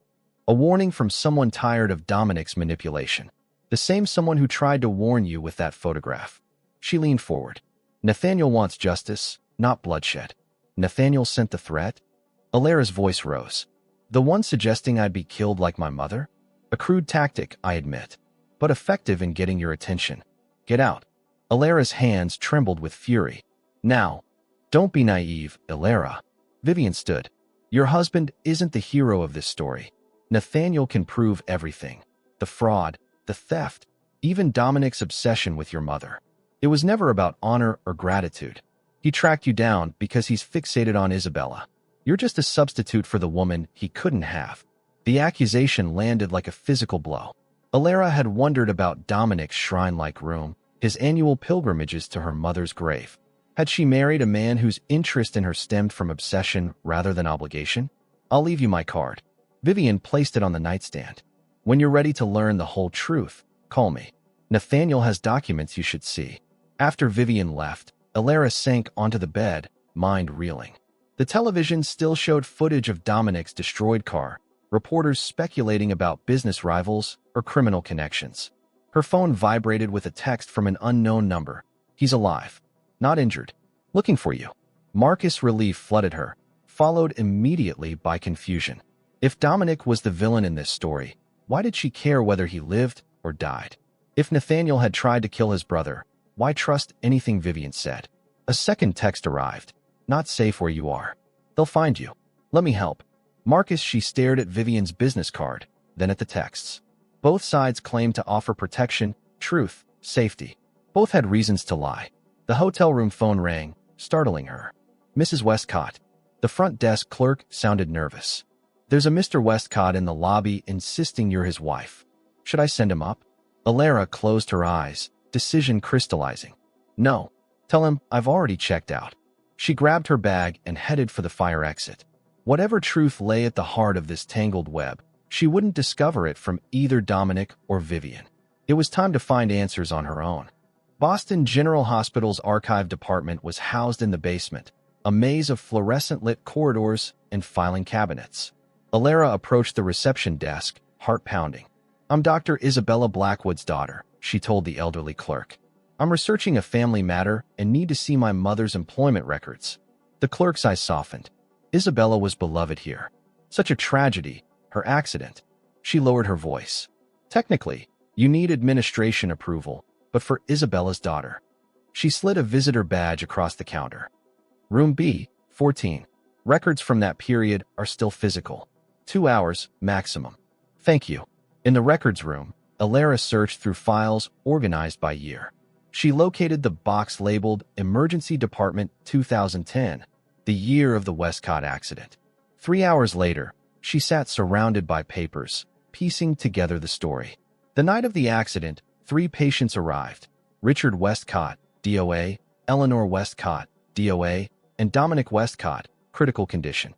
"A warning from someone tired of Dominic's manipulation. The same someone who tried to warn you with that photograph." She leaned forward. "Nathaniel wants justice, not bloodshed." "Nathaniel sent the threat?" Alara's voice rose. "The one suggesting I'd be killed like my mother? A crude tactic, I admit, but effective in getting your attention. Get out." Alara's hands trembled with fury. "Now." "Don't be naive, Alara." Vivian stood. "Your husband isn't the hero of this story. Nathaniel can prove everything. The fraud, the theft, even Dominic's obsession with your mother. It was never about honor or gratitude. He tracked you down because he's fixated on Isabella. You're just a substitute for the woman he couldn't have." The accusation landed like a physical blow. Alara had wondered about Dominic's shrine-like room, his annual pilgrimages to her mother's grave. Had she married a man whose interest in her stemmed from obsession rather than obligation? "I'll leave you my card." Vivian placed it on the nightstand. "When you're ready to learn the whole truth, call me. Nathaniel has documents you should see." After Vivian left, Alara sank onto the bed, mind reeling. The television still showed footage of Dominic's destroyed car, reporters speculating about business rivals or criminal connections. Her phone vibrated with a text from an unknown number. "He's alive. Not injured. Looking for you." Marcus' relief flooded her, followed immediately by confusion. If Dominic was the villain in this story, why did she care whether he lived or died? If Nathaniel had tried to kill his brother, why trust anything Vivian said? A second text arrived. "Not safe where you are. They'll find you. Let me help." Marcus, she stared at Vivian's business card, then at the texts. Both sides claimed to offer protection, truth, safety. Both had reasons to lie. The hotel room phone rang, startling her. "Mrs. Westcott." The front desk clerk sounded nervous. "There's a Mr. Westcott in the lobby insisting you're his wife. Should I send him up?" Alara closed her eyes, decision crystallizing. "No. Tell him I've already checked out." She grabbed her bag and headed for the fire exit. Whatever truth lay at the heart of this tangled web, she wouldn't discover it from either Dominic or Vivian. It was time to find answers on her own. Boston General Hospital's archive department was housed in the basement, a maze of fluorescent-lit corridors and filing cabinets. Alara approached the reception desk, heart pounding. "I'm Dr. Isabella Blackwood's daughter," she told the elderly clerk. I'm researching a family matter and need to see my mother's employment records. The clerk's eyes softened. Isabella was beloved here. Such a tragedy, her accident. She lowered her voice. Technically, you need administration approval, but for Isabella's daughter. She slid a visitor badge across the counter. Room B, 14. Records from that period are still physical. 2 hours, maximum. Thank you. In the records room, Alara searched through files organized by year. She located the box labeled Emergency Department 2010, the year of the Westcott accident. 3 hours later, she sat surrounded by papers, piecing together the story. The night of the accident, 3 patients arrived: Richard Westcott, DOA, Eleanor Westcott, DOA, and Dominic Westcott, critical condition.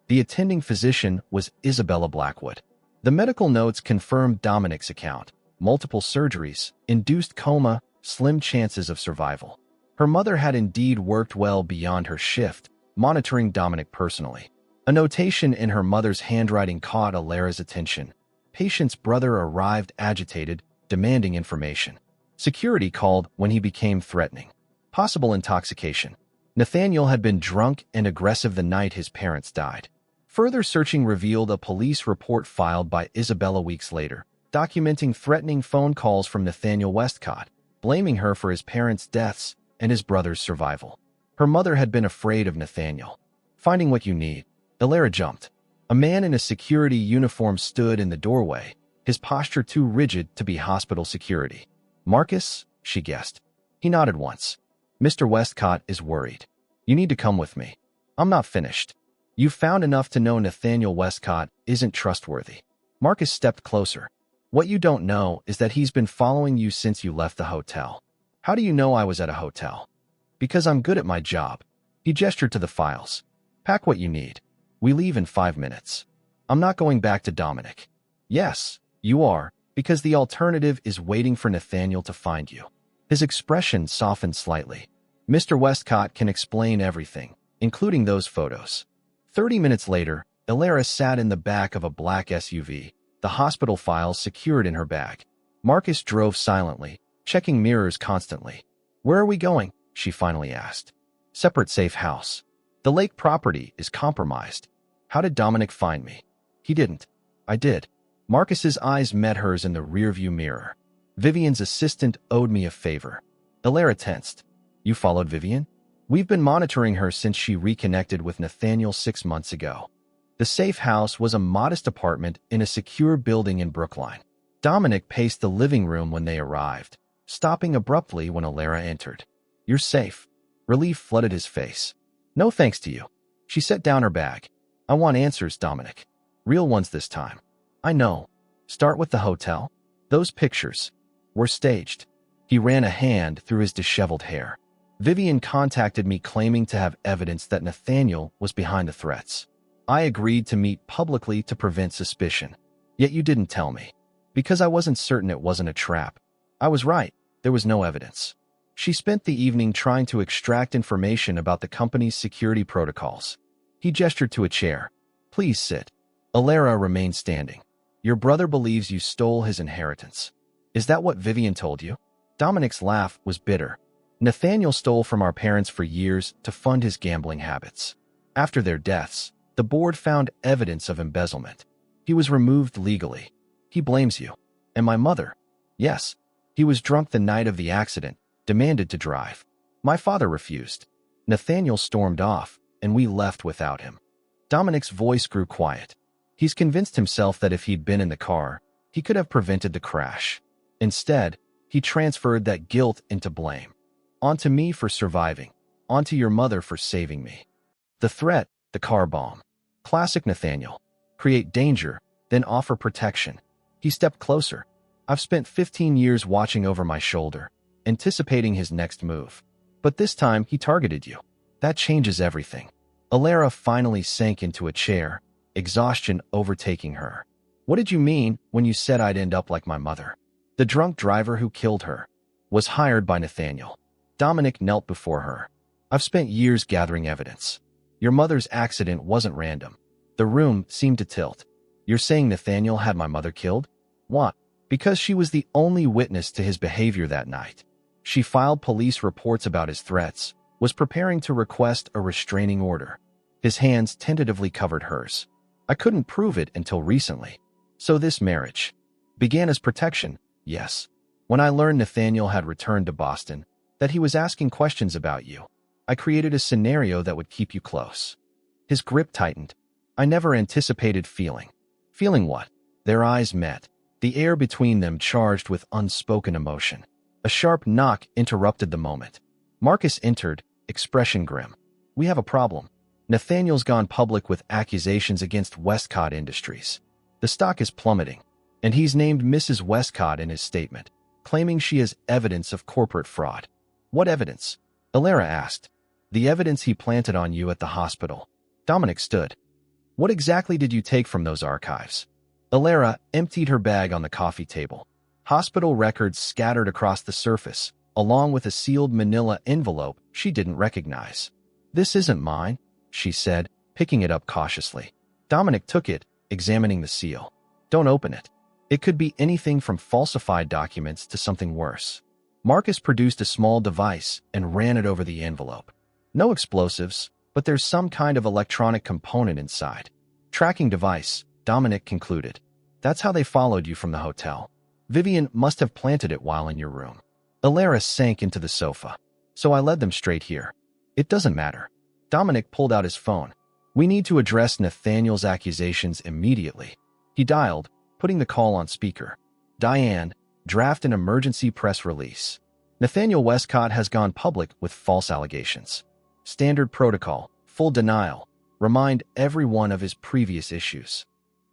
The attending physician was Isabella Blackwood. The medical notes confirmed Dominic's account: multiple surgeries, induced coma, slim chances of survival. Her mother had indeed worked well beyond her shift, monitoring Dominic personally. A notation in her mother's handwriting caught Alara's attention. Patient's brother arrived agitated, demanding information. Security called when he became threatening. Possible intoxication. Nathaniel had been drunk and aggressive the night his parents died. Further searching revealed a police report filed by Isabella weeks later, documenting threatening phone calls from Nathaniel Westcott, blaming her for his parents' deaths and his brother's survival. Her mother had been afraid of Nathaniel. Finding what you need, Alara jumped. A man in a security uniform stood in the doorway, his posture too rigid to be hospital security. Marcus, she guessed. He nodded once. Mr. Westcott is worried. You need to come with me. I'm not finished. You've found enough to know Nathaniel Westcott isn't trustworthy. Marcus stepped closer. What you don't know is that he's been following you since you left the hotel. How do you know I was at a hotel? Because I'm good at my job. He gestured to the files. Pack what you need. We leave in 5 minutes. I'm not going back to Dominic. Yes, you are, because the alternative is waiting for Nathaniel to find you. His expression softened slightly. Mr. Westcott can explain everything, including those photos. 30 minutes later, Alara sat in the back of a black SUV, the hospital files secured in her bag. Marcus drove silently, checking mirrors constantly. Where are we going? She finally asked. Separate safe house. The lake property is compromised. How did Dominic find me? He didn't. I did. Marcus's eyes met hers in the rearview mirror. Vivian's assistant owed me a favor. Alara tensed. You followed Vivian? We've been monitoring her since she reconnected with Nathaniel 6 months ago. The safe house was a modest apartment in a secure building in Brookline. Dominic paced the living room when they arrived, stopping abruptly when Alara entered. You're safe. Relief flooded his face. No thanks to you. She set down her bag. I want answers, Dominic. Real ones this time. I know. Start with the hotel. Those pictures were staged. He ran a hand through his disheveled hair. Vivian contacted me claiming to have evidence that Nathaniel was behind the threats. I agreed to meet publicly to prevent suspicion. Yet you didn't tell me. Because I wasn't certain it wasn't a trap. I was right. There was no evidence. She spent the evening trying to extract information about the company's security protocols. He gestured to a chair. Please sit. Alara remained standing. Your brother believes you stole his inheritance. Is that what Vivian told you? Dominic's laugh was bitter. Nathaniel stole from our parents for years to fund his gambling habits. After their deaths, the board found evidence of embezzlement. He was removed legally. He blames you. And my mother? Yes. He was drunk the night of the accident, demanded to drive. My father refused. Nathaniel stormed off, and we left without him. Dominic's voice grew quiet. He's convinced himself that if he'd been in the car, he could have prevented the crash. Instead, he transferred that guilt into blame. Onto me for surviving. Onto your mother for saving me. The threat, the car bomb. Classic Nathaniel. Create danger, then offer protection. He stepped closer. I've spent 15 years watching over my shoulder, anticipating his next move. But this time, he targeted you. That changes everything. Alara finally sank into a chair, exhaustion overtaking her. What did you mean when you said I'd end up like my mother? The drunk driver who killed her was hired by Nathaniel. Dominic knelt before her. I've spent years gathering evidence. Your mother's accident wasn't random. The room seemed to tilt. You're saying Nathaniel had my mother killed? What? Because she was the only witness to his behavior that night. She filed police reports about his threats, was preparing to request a restraining order. His hands tentatively covered hers. I couldn't prove it until recently. So this marriage began as protection, yes. When I learned Nathaniel had returned to Boston, that he was asking questions about you, I created a scenario that would keep you close. His grip tightened. I never anticipated feeling. Feeling what? Their eyes met, the air between them charged with unspoken emotion. A sharp knock interrupted the moment. Marcus entered, expression grim. We have a problem. Nathaniel's gone public with accusations against Westcott Industries. The stock is plummeting, and he's named Mrs. Westcott in his statement, claiming she has evidence of corporate fraud. What evidence? Alara asked. The evidence he planted on you at the hospital. Dominic stood. What exactly did you take from those archives? Alara emptied her bag on the coffee table. Hospital records scattered across the surface, along with a sealed manila envelope she didn't recognize. This isn't mine, she said, picking it up cautiously. Dominic took it, examining the seal. Don't open it. It could be anything from falsified documents to something worse. Marcus produced a small device and ran it over the envelope. No explosives, but there's some kind of electronic component inside. Tracking device, Dominic concluded. That's how they followed you from the hotel. Vivian must have planted it while in your room. Alara sank into the sofa. So I led them straight here. It doesn't matter. Dominic pulled out his phone. We need to address Nathaniel's accusations immediately. He dialed, putting the call on speaker. Diane, draft an emergency press release. Nathaniel Westcott has gone public with false allegations. Standard protocol, full denial. Remind everyone of his previous issues.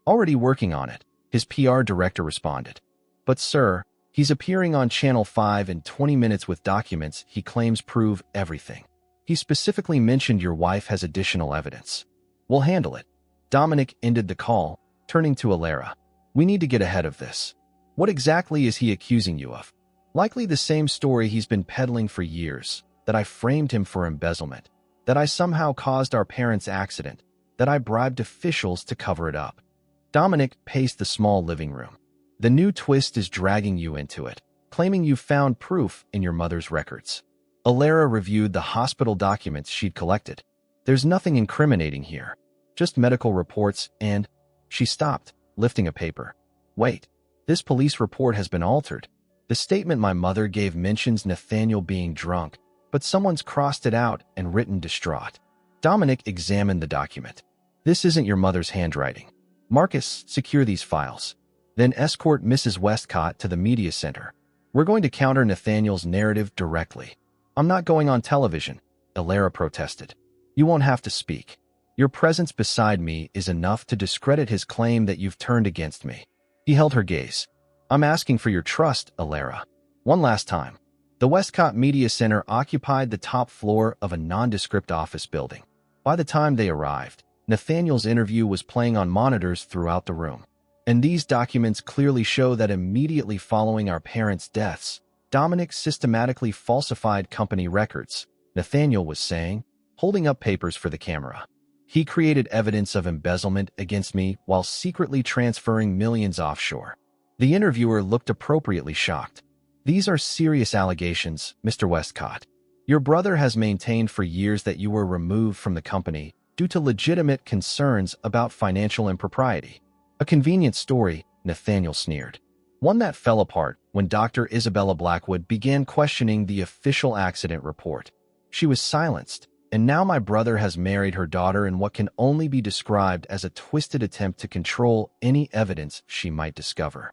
Already working on it, his PR director responded. But sir, he's appearing on Channel 5 in 20 minutes with documents he claims prove everything. He specifically mentioned your wife has additional evidence. We'll handle it. Dominic ended the call, turning to Alara. We need to get ahead of this. What exactly is he accusing you of? Likely the same story he's been peddling for years, that I framed him for embezzlement, that I somehow caused our parents' accident, that I bribed officials to cover it up. Dominic paced the small living room. The new twist is dragging you into it, claiming you found proof in your mother's records. Alara reviewed the hospital documents she'd collected. There's nothing incriminating here, just medical reports and… She stopped, lifting a paper. Wait, this police report has been altered. The statement my mother gave mentions Nathaniel being drunk, but someone's crossed it out and written distraught. Dominic examined the document. This isn't your mother's handwriting. Marcus, secure these files. Then escort Mrs. Westcott to the media center. We're going to counter Nathaniel's narrative directly. I'm not going on television, Alara protested. You won't have to speak. Your presence beside me is enough to discredit his claim that you've turned against me. He held her gaze. I'm asking for your trust, Alara. One last time. The Westcott Media Center occupied the top floor of a nondescript office building. By the time they arrived, Nathaniel's interview was playing on monitors throughout the room. And these documents clearly show that immediately following our parents' deaths, Dominic systematically falsified company records, Nathaniel was saying, holding up papers for the camera. He created evidence of embezzlement against me while secretly transferring millions offshore. The interviewer looked appropriately shocked. These are serious allegations, Mr. Westcott. Your brother has maintained for years that you were removed from the company due to legitimate concerns about financial impropriety. A convenient story, Nathaniel sneered. One that fell apart when Dr. Isabella Blackwood began questioning the official accident report. She was silenced, and now my brother has married her daughter in what can only be described as a twisted attempt to control any evidence she might discover.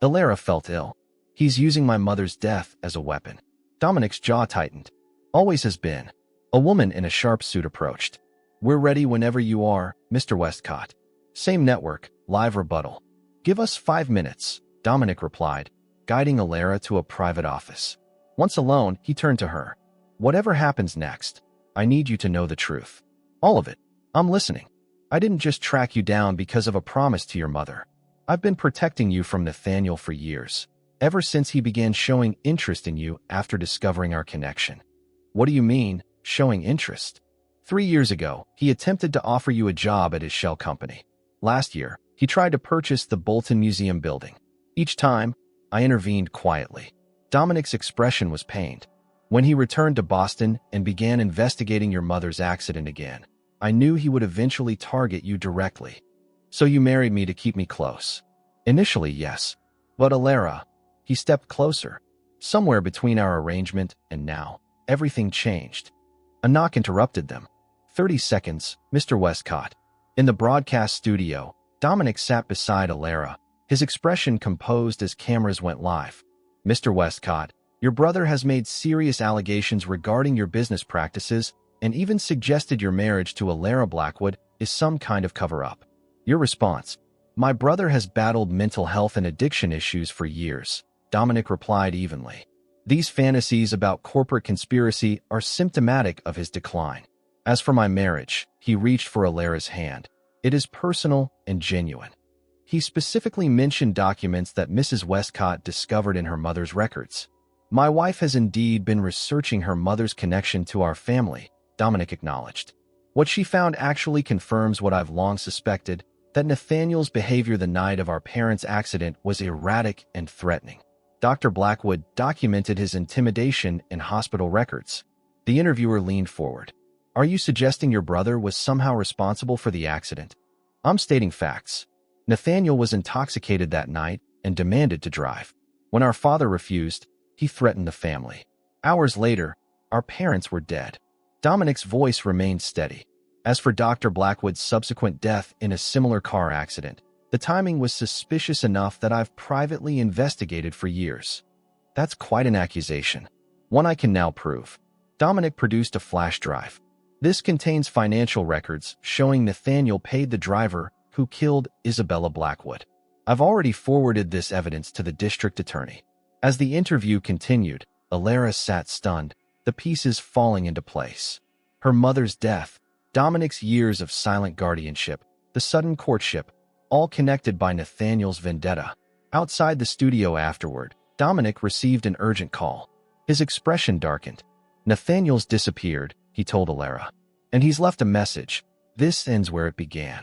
Alara felt ill. He's using my mother's death as a weapon. Dominic's jaw tightened. Always has been. A woman in a sharp suit approached. We're ready whenever you are, Mr. Westcott. Same network, live rebuttal. Give us 5 minutes, Dominic replied, guiding Alara to a private office. Once alone, he turned to her. Whatever happens next, I need you to know the truth. All of it. I'm listening. I didn't just track you down because of a promise to your mother. I've been protecting you from Nathaniel for years, ever since he began showing interest in you after discovering our connection. What do you mean, showing interest? 3 years ago, he attempted to offer you a job at his shell company. Last year, he tried to purchase the Bolton Museum building. Each time, I intervened quietly. Dominic's expression was pained. When he returned to Boston and began investigating your mother's accident again, I knew he would eventually target you directly. So you married me to keep me close. Initially, yes. But Alara, he stepped closer. Somewhere between our arrangement and now, everything changed. A knock interrupted them. 30 seconds, Mr. Westcott. In the broadcast studio, Dominic sat beside Alara, his expression composed as cameras went live. Mr. Westcott, your brother has made serious allegations regarding your business practices and even suggested your marriage to Alara Blackwood is some kind of cover-up. Your response: my brother has battled mental health and addiction issues for years, Dominic replied evenly. These fantasies about corporate conspiracy are symptomatic of his decline. As for my marriage, he reached for Alara's hand. It is personal and genuine. He specifically mentioned documents that Mrs. Westcott discovered in her mother's records. My wife has indeed been researching her mother's connection to our family, Dominic acknowledged. What she found actually confirms what I've long suspected, that Nathaniel's behavior the night of our parents' accident was erratic and threatening. Dr. Blackwood documented his intimidation in hospital records. The interviewer leaned forward. Are you suggesting your brother was somehow responsible for the accident? I'm stating facts. Nathaniel was intoxicated that night and demanded to drive. When our father refused, he threatened the family. Hours later, our parents were dead. Dominic's voice remained steady. As for Dr. Blackwood's subsequent death in a similar car accident, the timing was suspicious enough that I've privately investigated for years. That's quite an accusation. One I can now prove. Dominic produced a flash drive. This contains financial records showing Nathaniel paid the driver who killed Isabella Blackwood. I've already forwarded this evidence to the district attorney. As the interview continued, Alara sat stunned, the pieces falling into place. Her mother's death, Dominic's years of silent guardianship, the sudden courtship, all connected by Nathaniel's vendetta. Outside the studio afterward, Dominic received an urgent call. His expression darkened. Nathaniel's disappeared, he told Alara. And he's left a message. This ends where it began.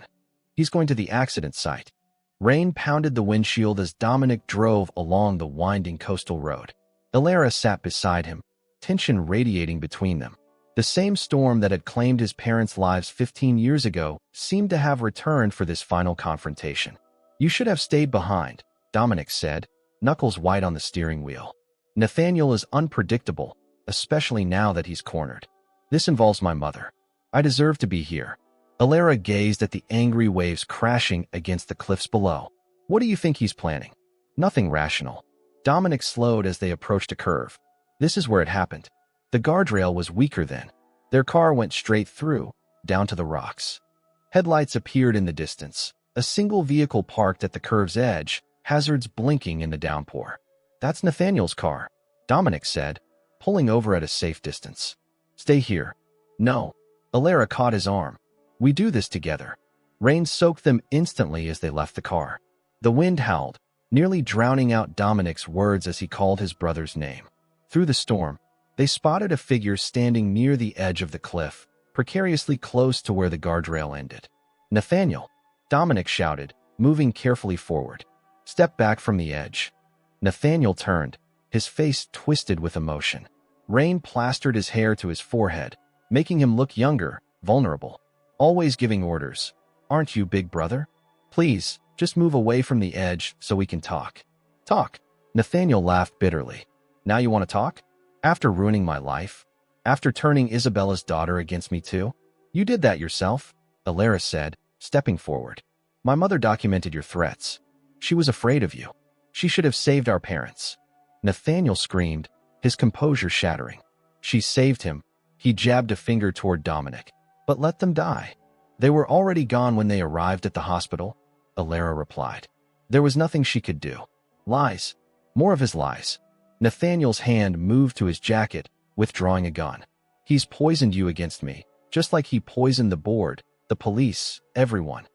He's going to the accident site. Rain pounded the windshield as Dominic drove along the winding coastal road. Alara sat beside him, tension radiating between them. The same storm that had claimed his parents' lives 15 years ago seemed to have returned for this final confrontation. You should have stayed behind, Dominic said, knuckles white on the steering wheel. Nathaniel is unpredictable, especially now that he's cornered. This involves my mother. I deserve to be here. Alara gazed at the angry waves crashing against the cliffs below. What do you think he's planning? Nothing rational. Dominic slowed as they approached a curve. This is where it happened. The guardrail was weaker then. Their car went straight through, down to the rocks. Headlights appeared in the distance. A single vehicle parked at the curve's edge, hazards blinking in the downpour. That's Nathaniel's car, Dominic said, pulling over at a safe distance. Stay here. No. Alara caught his arm. We do this together. Rain soaked them instantly as they left the car. The wind howled, nearly drowning out Dominic's words as he called his brother's name. Through the storm, they spotted a figure standing near the edge of the cliff, precariously close to where the guardrail ended. Nathaniel, Dominic shouted, moving carefully forward. Step back from the edge. Nathaniel turned, his face twisted with emotion. Rain plastered his hair to his forehead, making him look younger, vulnerable. Always giving orders. Aren't you, big brother? Please, just move away from the edge so we can talk. Talk. Nathaniel laughed bitterly. Now you want to talk? After ruining my life? After turning Isabella's daughter against me too? You did that yourself, Alara said, stepping forward. My mother documented your threats. She was afraid of you. She should have saved our parents. Nathaniel screamed, his composure shattering. She saved him. He jabbed a finger toward Dominic. But let them die. They were already gone when they arrived at the hospital, Alara replied. There was nothing she could do. Lies. More of his lies. Nathaniel's hand moved to his jacket, withdrawing a gun. He's poisoned you against me, just like he poisoned the board, the police, everyone.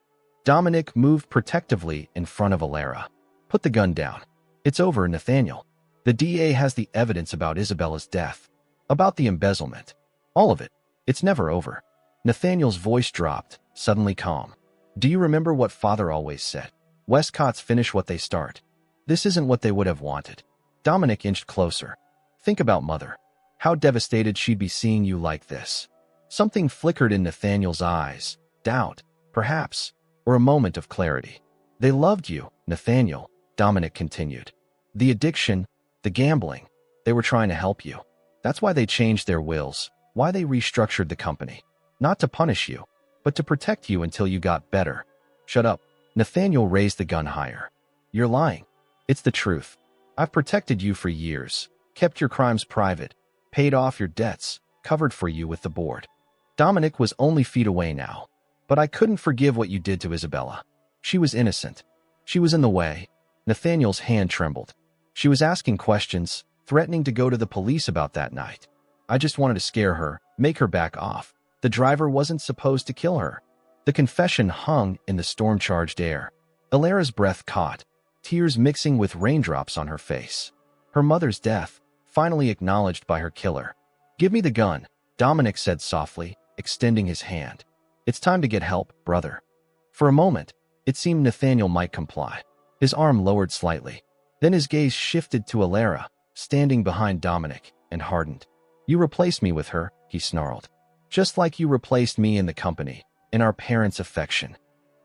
Dominic moved protectively in front of Alara. Put the gun down. It's over, Nathaniel. The DA has the evidence about Isabella's death. About the embezzlement. All of it. It's never over. Nathaniel's voice dropped, suddenly calm. Do you remember what Father always said? Westcotts finish what they start. This isn't what they would have wanted. Dominic inched closer. Think about Mother. How devastated she'd be seeing you like this. Something flickered in Nathaniel's eyes. Doubt, perhaps, or a moment of clarity. They loved you, Nathaniel, Dominic continued. The addiction, the gambling, they were trying to help you. That's why they changed their wills, why they restructured the company. Not to punish you, but to protect you until you got better. Shut up. Nathaniel raised the gun higher. You're lying. It's the truth. I've protected you for years, kept your crimes private, paid off your debts, covered for you with the board. Dominic was only feet away now, but I couldn't forgive what you did to Isabella. She was innocent. She was in the way. Nathaniel's hand trembled. She was asking questions, threatening to go to the police about that night. I just wanted to scare her, make her back off. The driver wasn't supposed to kill her. The confession hung in the storm-charged air. Alara's breath caught, tears mixing with raindrops on her face. Her mother's death, finally acknowledged by her killer. Give me the gun, Dominic said softly, extending his hand. It's time to get help, brother. For a moment, it seemed Nathaniel might comply. His arm lowered slightly. Then his gaze shifted to Alara, standing behind Dominic, and hardened. You replaced me with her, he snarled. Just like you replaced me in the company, in our parents' affection.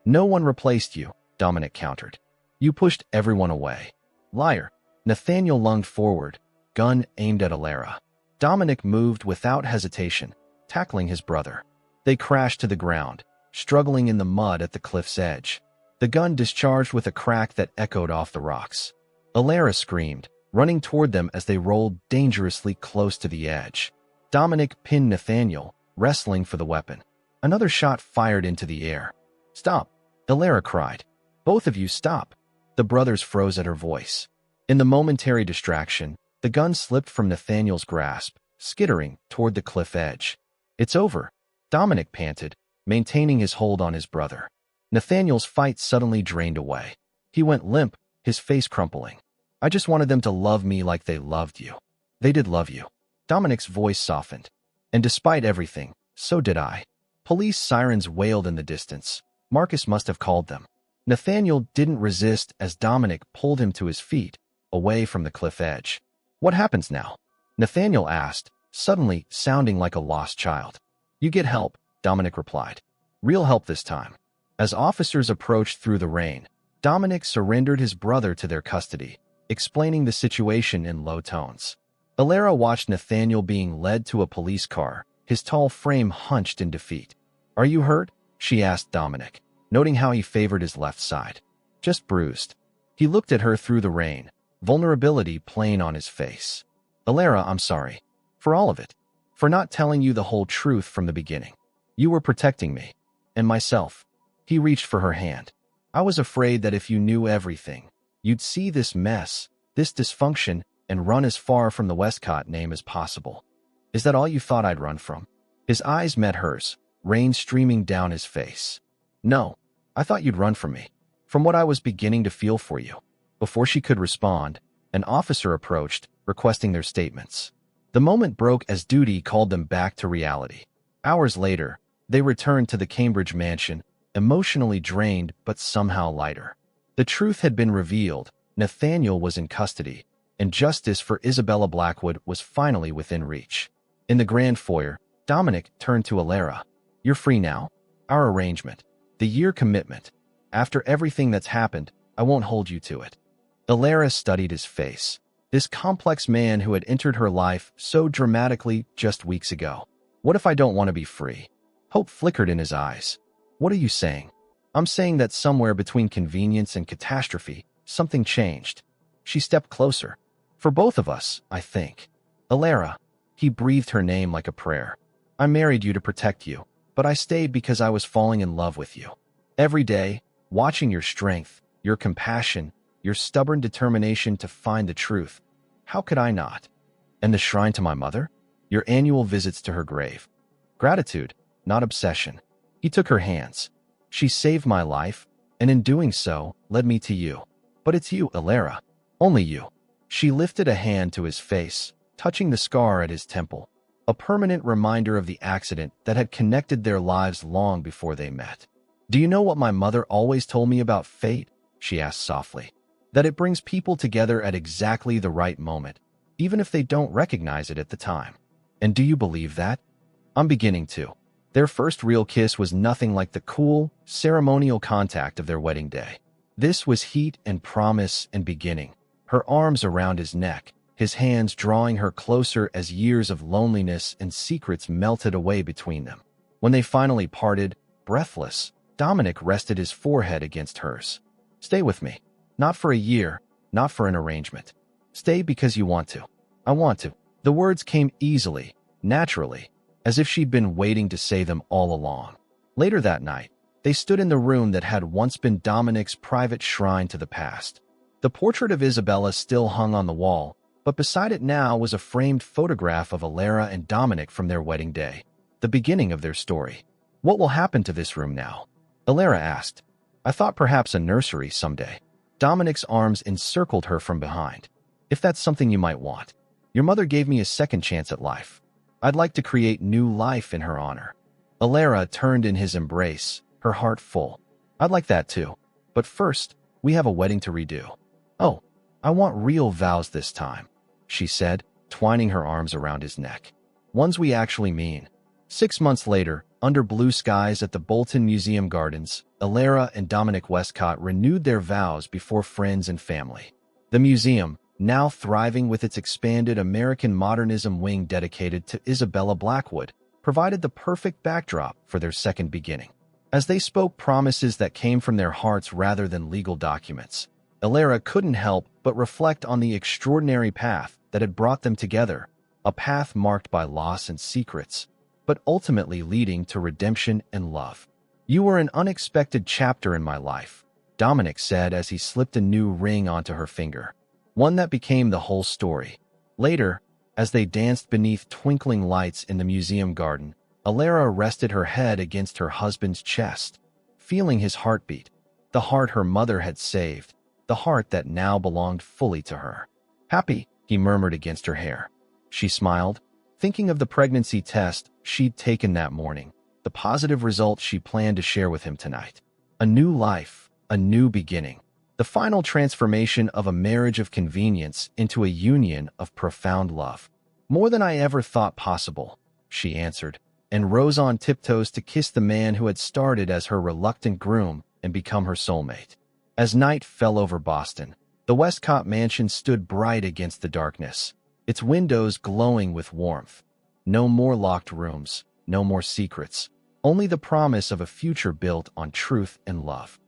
No one replaced you, Dominic countered. You pushed everyone away. Liar. Nathaniel lunged forward, gun aimed at Alara. Dominic moved without hesitation, tackling his brother. They crashed to the ground, struggling in the mud at the cliff's edge. The gun discharged with a crack that echoed off the rocks. Alara screamed, running toward them as they rolled dangerously close to the edge. Dominic pinned Nathaniel, wrestling for the weapon. Another shot fired into the air. Stop, Alara cried. Both of you stop. The brothers froze at her voice. In the momentary distraction, the gun slipped from Nathaniel's grasp, skittering toward the cliff edge. It's over, Dominic panted, maintaining his hold on his brother. Nathaniel's fight suddenly drained away. He went limp, his face crumpling. I just wanted them to love me like they loved you. They did love you. Dominic's voice softened. And despite everything, so did I. Police sirens wailed in the distance. Marcus must have called them. Nathaniel didn't resist as Dominic pulled him to his feet, away from the cliff edge. What happens now? Nathaniel asked, suddenly sounding like a lost child. You get help, Dominic replied. Real help this time. As officers approached through the rain, Dominic surrendered his brother to their custody, explaining the situation in low tones. Alara watched Nathaniel being led to a police car, his tall frame hunched in defeat. Are you hurt? She asked Dominic, noting how he favored his left side. Just bruised. He looked at her through the rain, vulnerability plain on his face. Alara, I'm sorry. For all of it. For not telling you the whole truth from the beginning. You were protecting me. And myself. He reached for her hand. I was afraid that if you knew everything, you'd see this mess, this dysfunction, and run as far from the Westcott name as possible. Is that all you thought I'd run from? His eyes met hers, rain streaming down his face. No, I thought you'd run from me, from what I was beginning to feel for you. Before she could respond, an officer approached, requesting their statements. The moment broke as duty called them back to reality. Hours later, they returned to the Cambridge mansion, emotionally drained but somehow lighter. The truth had been revealed, Nathaniel was in custody, and justice for Isabella Blackwood was finally within reach. In the grand foyer, Dominic turned to Alara. You're free now. Our arrangement. The year commitment. After everything that's happened, I won't hold you to it. Alara studied his face. This complex man who had entered her life so dramatically just weeks ago. What if I don't want to be free? Hope flickered in his eyes. What are you saying? I'm saying that somewhere between convenience and catastrophe, something changed. She stepped closer. For both of us, I think. Alara. He breathed her name like a prayer. I married you to protect you, but I stayed because I was falling in love with you. Every day, watching your strength, your compassion, your stubborn determination to find the truth. How could I not? And the shrine to my mother? Your annual visits to her grave. Gratitude, not obsession. He took her hands. She saved my life, and in doing so, led me to you. But it's you, Alara. Only you. She lifted a hand to his face, touching the scar at his temple, a permanent reminder of the accident that had connected their lives long before they met. Do you know what my mother always told me about fate? She asked softly. that it brings people together at exactly the right moment, even if they don't recognize it at the time. And do you believe that? I'm beginning to. Their first real kiss was nothing like the cool, ceremonial contact of their wedding day. This was heat and promise and beginning. Her arms around his neck, his hands drawing her closer as years of loneliness and secrets melted away between them. When they finally parted, breathless, Dominic rested his forehead against hers. Stay with me. Not for a year, not for an arrangement. Stay because you want to. I want to. The words came easily, naturally, as if she'd been waiting to say them all along. Later that night, they stood in the room that had once been Dominic's private shrine to the past. The portrait of Isabella still hung on the wall, but beside it now was a framed photograph of Alara and Dominic from their wedding day, the beginning of their story. What will happen to this room now? Alara asked. I thought perhaps a nursery someday. Dominic's arms encircled her from behind. If that's something you might want. Your mother gave me a second chance at life. I'd like to create new life in her honor. Alara turned in his embrace, her heart full. I'd like that too. But first, we have a wedding to redo. Oh, I want real vows this time, she said, twining her arms around his neck. Ones we actually mean. 6 months later, under blue skies at the Bolton Museum Gardens, Alara and Dominic Westcott renewed their vows before friends and family. The museum, now thriving with its expanded American modernism wing dedicated to Isabella Blackwood, provided the perfect backdrop for their second beginning. As they spoke promises that came from their hearts rather than legal documents, Alara couldn't help but reflect on the extraordinary path that had brought them together, a path marked by loss and secrets, but ultimately leading to redemption and love. You were an unexpected chapter in my life, Dominic said as he slipped a new ring onto her finger, one that became the whole story. Later, as they danced beneath twinkling lights in the museum garden, Alara rested her head against her husband's chest, feeling his heartbeat, the heart her mother had saved, the heart that now belonged fully to her. Happy, he murmured against her hair. She smiled, thinking of the pregnancy test she'd taken that morning, the positive results she planned to share with him tonight. A new life, a new beginning, the final transformation of a marriage of convenience into a union of profound love. More than I ever thought possible, she answered, and rose on tiptoes to kiss the man who had started as her reluctant groom and become her soulmate. As night fell over Boston, the Westcott mansion stood bright against the darkness, its windows glowing with warmth. No more locked rooms, no more secrets, only the promise of a future built on truth and love.